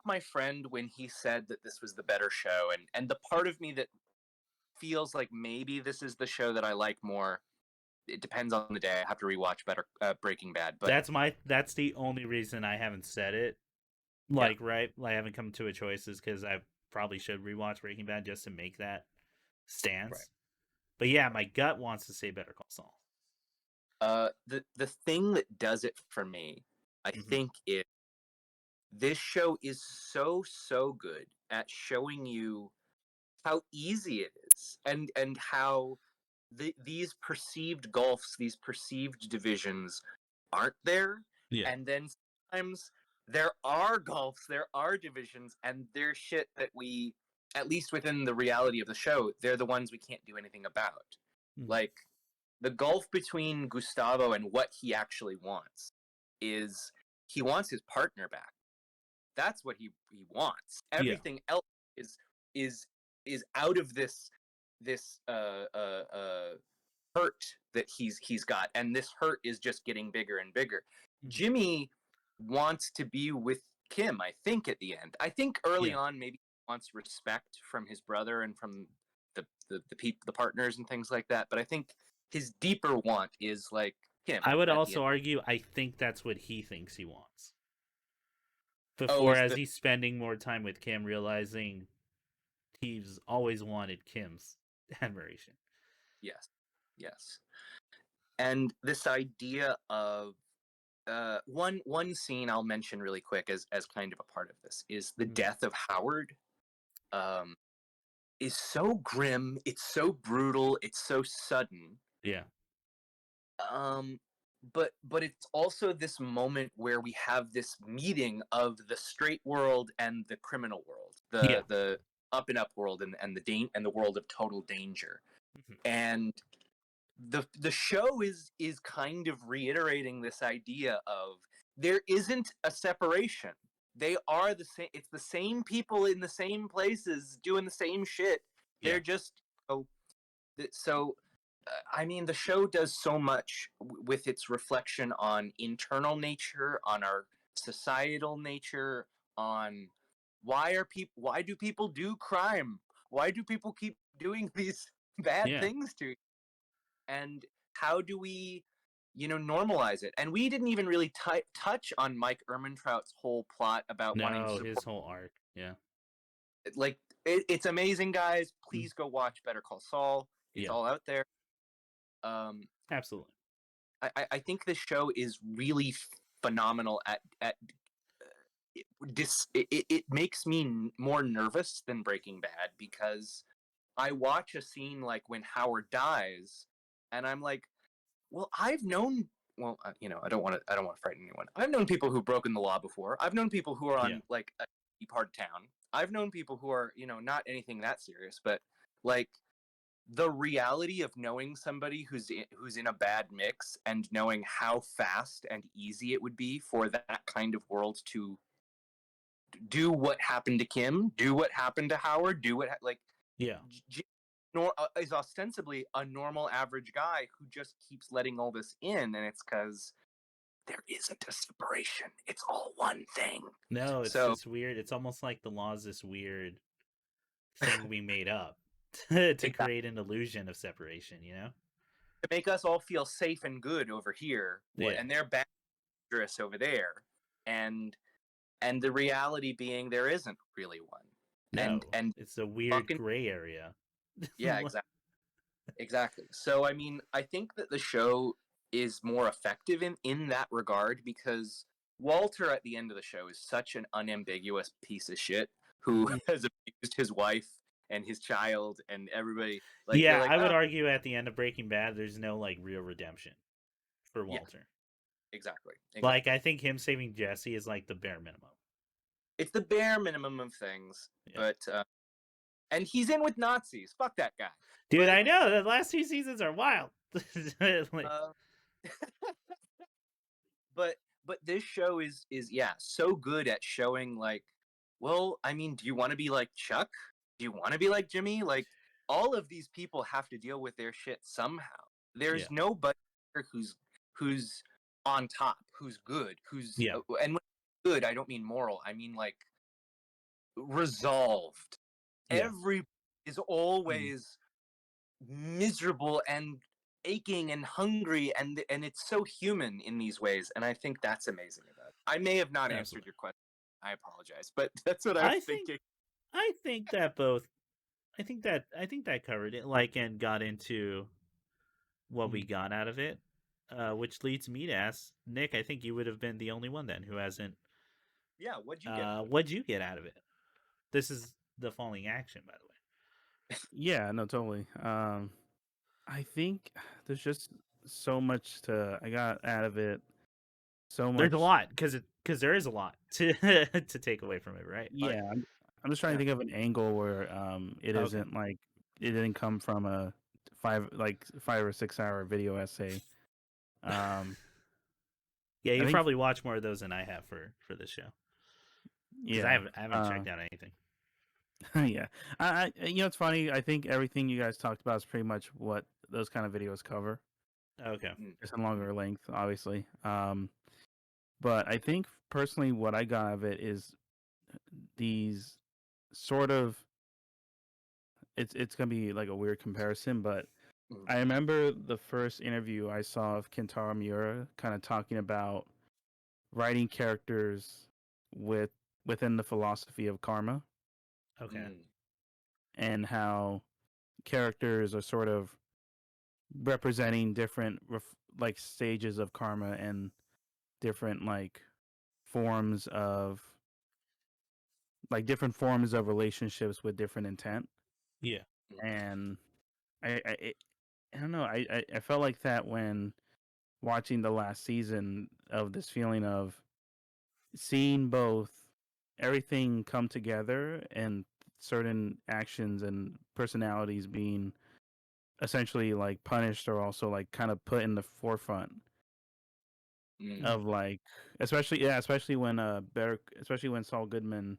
my friend, when he said that this was the better show, and the part of me that feels like maybe this is the show that I like more, it depends on the day. I have to rewatch better Breaking Bad, but that's the only reason I haven't said it. yeah, Like, right, I haven't come to a choice is because I probably should rewatch Breaking Bad just to make that right. stance. But yeah, my gut wants to say Better Call Saul. The thing that does it for me, I Mhm. think, is this show is so good at showing you how easy it is, and how these perceived gulfs, these perceived divisions aren't there, Yeah, and then sometimes there are gulfs, there are divisions, and there's shit that we, at least within the reality of the show, they're the ones we can't do anything about. Mhm. Like the gulf between Gustavo and what he actually wants is he wants his partner back. That's what he wants. yeah, Everything else is is is out of this hurt that he's got, and this hurt is just getting bigger and bigger. Mhm. Jimmy wants to be with Kim, I think, at the end. I think early yeah. on maybe he wants respect from his brother and from the partners and things like that, but I think his deeper want is like Kim I would at the also end. argue I think that's what he thinks he wants. Oh, Before, is as the he's spending more time with Kim, realizing he's always wanted Kim's admiration. yes, yes. And this idea of one scene I'll mention really quick as kind of a part of this is the Mhm. death of Howard. Um, is so grim. It's so brutal. It's so sudden. Yeah, Um, but it's also this moment where we have this meeting of the straight world and the criminal world, yeah. the up and up world, and the world of total danger. Mhm. And the show is kind of reiterating this idea of there isn't a separation. They are the same. It's the same people in the same places doing the same shit. Yeah, They're just oh, so I mean, the show does so much with its reflection on internal nature, on our societal nature, on why do people do crime? Why do people keep doing these bad yeah. things to, and how do we, normalize it? And we didn't even really touch on Mike Ehrmantraut's whole plot about wanting to No, his support. whole arc. Yeah. Like, it's amazing, guys. Mm. Please go watch Better Call Saul. It's Yeah. all out there. Um, Absolutely. I think this show is really phenomenal at it makes me more nervous than Breaking Bad, because I watch a scene like when Howard dies, and I'm like, well, I've known. Well, I don't want to frighten anyone. I've known people who've broken the law before. I've known people who are on Yeah. like a part of town. I've known people who are, not anything that serious, but like the reality of knowing somebody who's in a bad mix, and knowing how fast and easy it would be for that kind of world to do what happened to Kim, do what happened to Howard, do what like Yeah. is ostensibly a normal average guy who just keeps letting all this in, and it's because there isn't a separation. It's all one thing. No, it's So this weird. It's almost like the law is this weird thing we made up to exactly, create an illusion of separation. You know? to make us all feel safe and good over here, Yeah. and they're dangerous over there, and the reality being there isn't really one. No, And it's a weird fucking gray area. yeah, exactly. So I mean, I think that the show is more effective in that regard, because Walter at the end of the show is such an unambiguous piece of shit who Mm. has abused his wife and his child and everybody. Like you're Yeah, like, I would oh argue at the end of Breaking Bad, there's no like real redemption for yeah, Walter. exactly. Like, I think him saving Jesse is like the bare minimum. It's the bare minimum of things, Yeah. but and he's in with Nazis. Fuck that guy. Dude, But, I know the last two seasons are wild. Like, uh, but this show is yeah, so good at showing, like, well, I mean, do you want to be like Chuck? Do you want to be like Jimmy? Like, all of these people have to deal with their shit somehow. There's Yeah. nobody who's on top, who's good, who's Yeah. and when good, I don't mean moral, I mean like resolved. Yeah. Every is Mm. always miserable and aching and hungry, and it's so human in these ways, and I think that's amazing about it. I may have not answered Absolutely. your question. I apologize, but that's what I was I think thinking. I think that both I think that covered it, like, and got into what we Mm. got out of it. Which leads me to ask Nick, I think you would have been the only one then who hasn't Yeah, what'd you get out of it? what'd you get out of it? This is the falling action, by the way. Yeah, no, totally. I think there's just so much I got out of it. So There's a much. lot because there is a lot to to take away from it, right? Yeah, I'm just trying Yeah. to think of an angle where it Okay. isn't like it didn't come from a 5 or 6 hour video essay. Um, Yeah, I you think probably watch more of those than I have for this show because yeah, I haven't checked out anything. yeah. It's funny. I think everything you guys talked about is pretty much what those kind of videos cover, Okay. just in longer length, obviously. But I think personally, what I got out of it is these sort of it's gonna be like a weird comparison, but Mhm. I remember the first interview I saw of Kentaro Miura kind of talking about writing characters within the philosophy of karma, Okay. Mm. and how characters are sort of representing different like stages of karma and different like forms of different forms of relationships with different intent. Yeah. And I don't know, I felt like that when watching the last season, of this feeling of seeing both everything come together and certain actions and personalities being essentially like punished, or also like kind of put in the forefront Mm. of like, especially when especially when Saul Goodman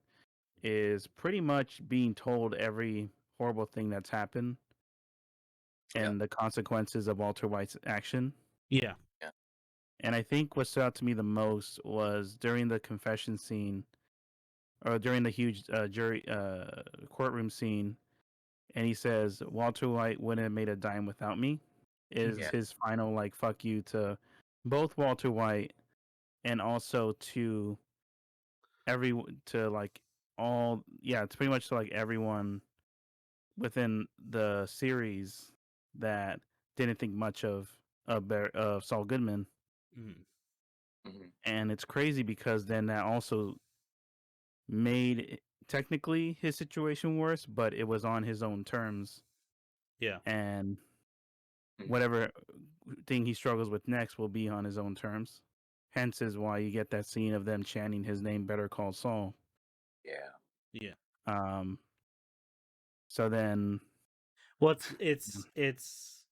is pretty much being told every horrible thing that's happened Yeah. and the consequences of Walter White's action. Yeah. And I think what stood out to me the most was during the confession scene, or during the huge jury courtroom scene, and he says Walter White wouldn't have made a dime without me. Is Yeah. his final like fuck you to both Walter White and also to like it's pretty much to like everyone within the series that didn't think much of Saul Goodman, Mhm. Mhm. and it's crazy because then that also made technically his situation worse, but it was on his own terms, Yeah. and Mhm. whatever thing he struggles with next will be on his own terms. Hence is why you get that scene of them chanting his name, Better Call Saul. Yeah. Yeah. So then, Well, it's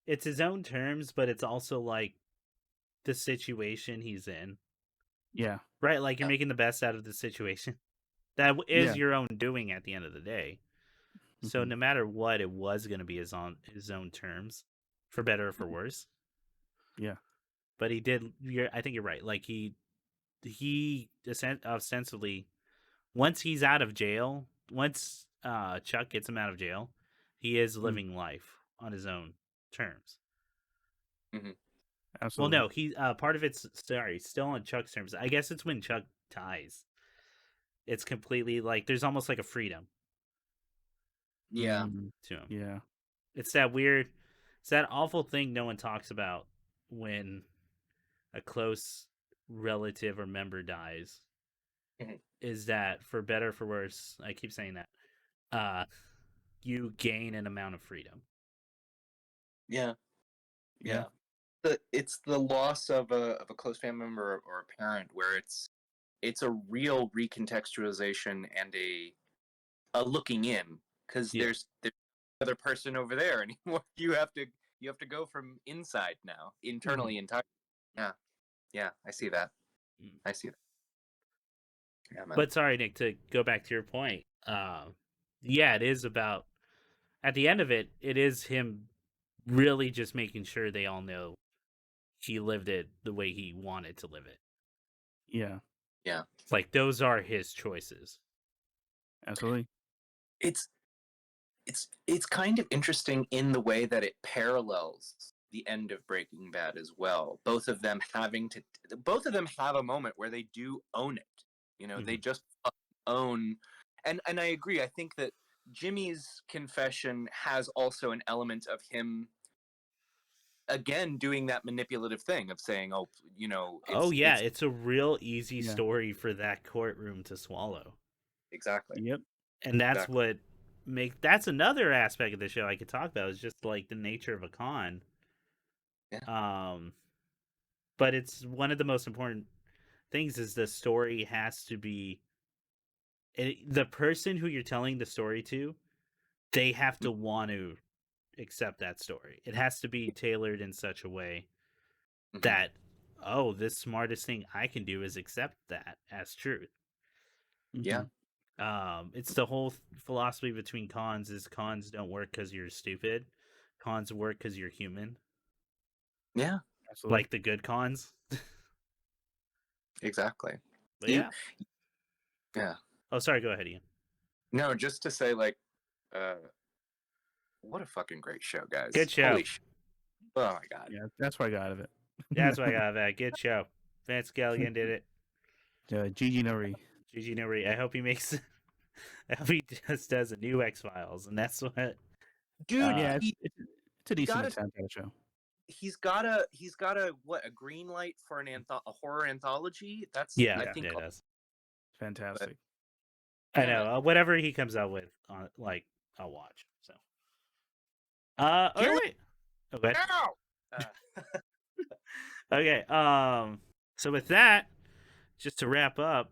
his own terms, but it's also like the situation he's in, yeah, right? Like you're making the best out of the situation. That is yeah, your own doing at the end of the day. So mhm, no matter what, it was going to be his own terms, for better or for worse. yeah, But he did. I think you're right. Like he ostensibly, once he's out of jail, once Chuck gets him out of jail, he is mm, living life on his own terms. Mhm. Well, absolutely, no, he part of it's still on Chuck's terms. I guess it's when Chuck dies. It's completely like there's almost like a freedom Yeah. to him. yeah, It's that awful thing no one talks about when a close relative or member dies. Mhm. Is that for better or for worse? I keep saying that. Uh, you gain an amount of freedom. Yeah. yeah, Yeah. It's the loss of a close family member or a parent where it's a real recontextualization and a looking in because Yeah. there's another person over there anymore. You have to go from inside now, internally entirely. Yeah. Yeah, I see that. Mm. I see that. Yeah, man. But sorry, Nick, to go back to your point. Yeah, it is about at the end of it. It is him really just making sure they all know he lived it the way he wanted to live it. yeah, Yeah. It's like those are his choices. absolutely, It's it's kind of interesting in the way that it parallels the end of Breaking Bad as well. Both of them have a moment where they do own it. They Mhm. just own and I agree. I think that Jimmy's confession has also an element of him again doing that manipulative thing of saying, "Oh, Oh it's yeah, it's a real easy yeah, story for that courtroom to swallow. exactly. yep, And that's Exactly. what that's another aspect of the show I could talk about is just like the nature of a con. Yeah. Um but it's one of the most important things is the story has to be the person who you're telling the story to, they have to want to accept that story. It has to be tailored in such a way Mhm. that this smartest thing I can do is accept that as truth. Yeah. mhm, It's the whole philosophy between cons is cons don't work because you're stupid. Cons work because you're human. Yeah. absolutely, Like the good cons. Exactly. But You yeah. yeah. Oh, sorry. Go ahead, Ian. No, just to say like uh what a fucking great show, guys. Good show. Holy shit. Oh my god. yeah. That's what I got out of it. That's why I got that. Good show. Vance Gilligan did it. Gigi Nori. Gigi Nori. I hope he makes. I hope he just does a new X Files, and that's what. Dude, Yeah, he, it's a he decent got a attempt at a show. he's got a what, a green light for a horror anthology? That's Yeah, I Yeah, think it does. but fantastic. I damn it. know. Whatever he comes out with, like I'll watch. So. All Kill it right. Okay. now. Uh, Okay. So with that, just to wrap up,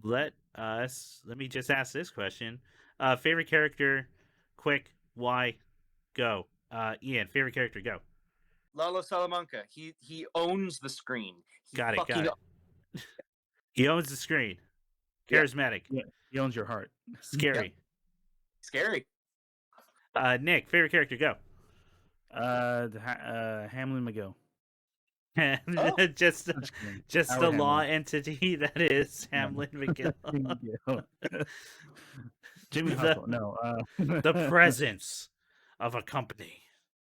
let me just ask this question. Favorite character, quick, why, go. Ian, favorite character, go. Lalo Salamanca. He owns the screen. He Got it, got fucking it. He owns the screen. yeah. Charismatic. Yeah, he owns your heart. Yep. Scary. Scary. Nick, favorite character, go. Hamlin McGill. Oh, just I'm just kidding. just the Howard law Hamlin. entity that is No. Hamlin McGill. McGill. Jimmy the Hustle. No. the presence of a company.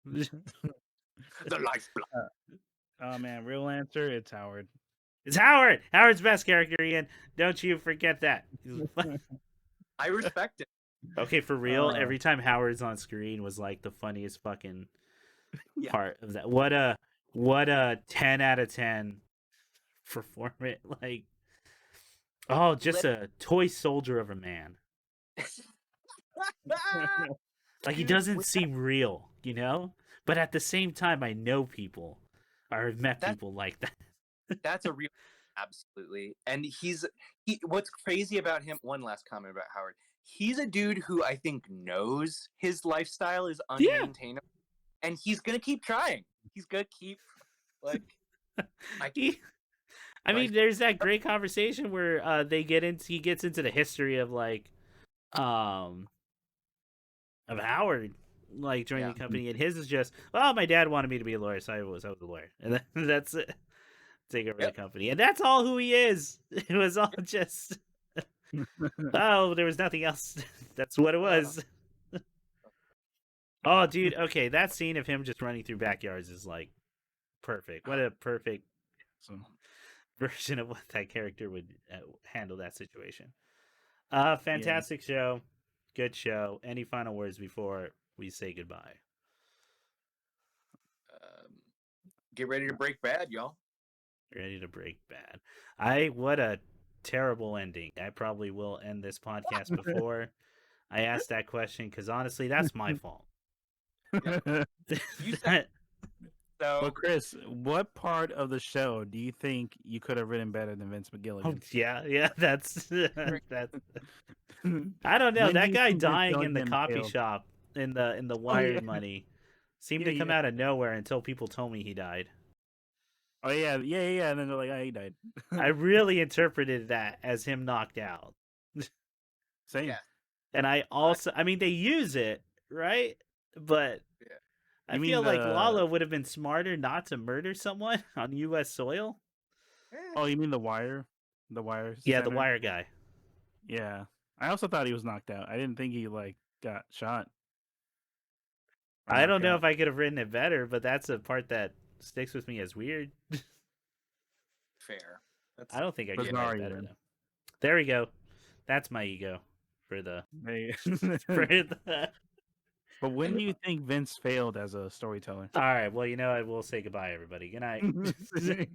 the lifeblood. Oh man, real answer. It's Howard. It's Howard. Howard's best character, Ian. Don't you forget that. I respect it. Okay, for real, every time Howard's on screen was like the funniest fucking Yeah. part of that. What a 10 out of 10 performance. Like, oh, just a toy soldier of a man. Like, he Dude, doesn't seem real, But at the same time, I know people or have met That's- people like that. that's a real absolutely. And what's crazy about him, one last comment about Howard. He's a dude who I think knows his lifestyle is Yeah. unmaintainable. And he's gonna keep trying. He's gonna keep like I mean, there's that great conversation where he gets into the history of like of Howard like joining Yeah. the company, and his is just, well, my dad wanted me to be a lawyer, so I was a lawyer, and that's it. Take over the company, and that's all who he is. It was all just oh, there was nothing else. That's what it was. Oh, dude. Okay, that scene of him just running through backyards is like perfect. What a perfect version of what that character would handle that situation. Fantastic show. Good show. Any final words before we say goodbye? Get ready to break bad, y'all. Ready to break bad. What a terrible ending. I probably will end this podcast before I ask that question, because honestly, that's my fault. You said so. Well, Chris, what part of the show do you think you could have written better than Vince Oh, McGilligan? yeah, that's I don't know. When do That you guy think Vince dying in the Gilligan coffee failed? shop in the Wired money seemed Yeah, to come yeah. out of nowhere until people told me he died. Oh yeah, and then they're like, "Oh, he died." I really interpreted that as him knocked out. Same. Yeah. And I mean, they use it, right? But Yeah. I You mean feel like the- Lalo would have been smarter not to murder someone on U.S. soil. Oh, you mean the Wire? The Wire? Yeah, the center? Wire guy. Yeah. I also thought he was knocked out. I didn't think he like got shot. or I don't knocked know out. if I could have written it better, but that's a part that sticks with me as weird. Fair. I don't think I could Bizarre write it better even. though. There we go. That's my ego for the Hey. for the. But when do you think Vince failed as a storyteller? All right. Well, I will say goodbye, everybody. Good night. Good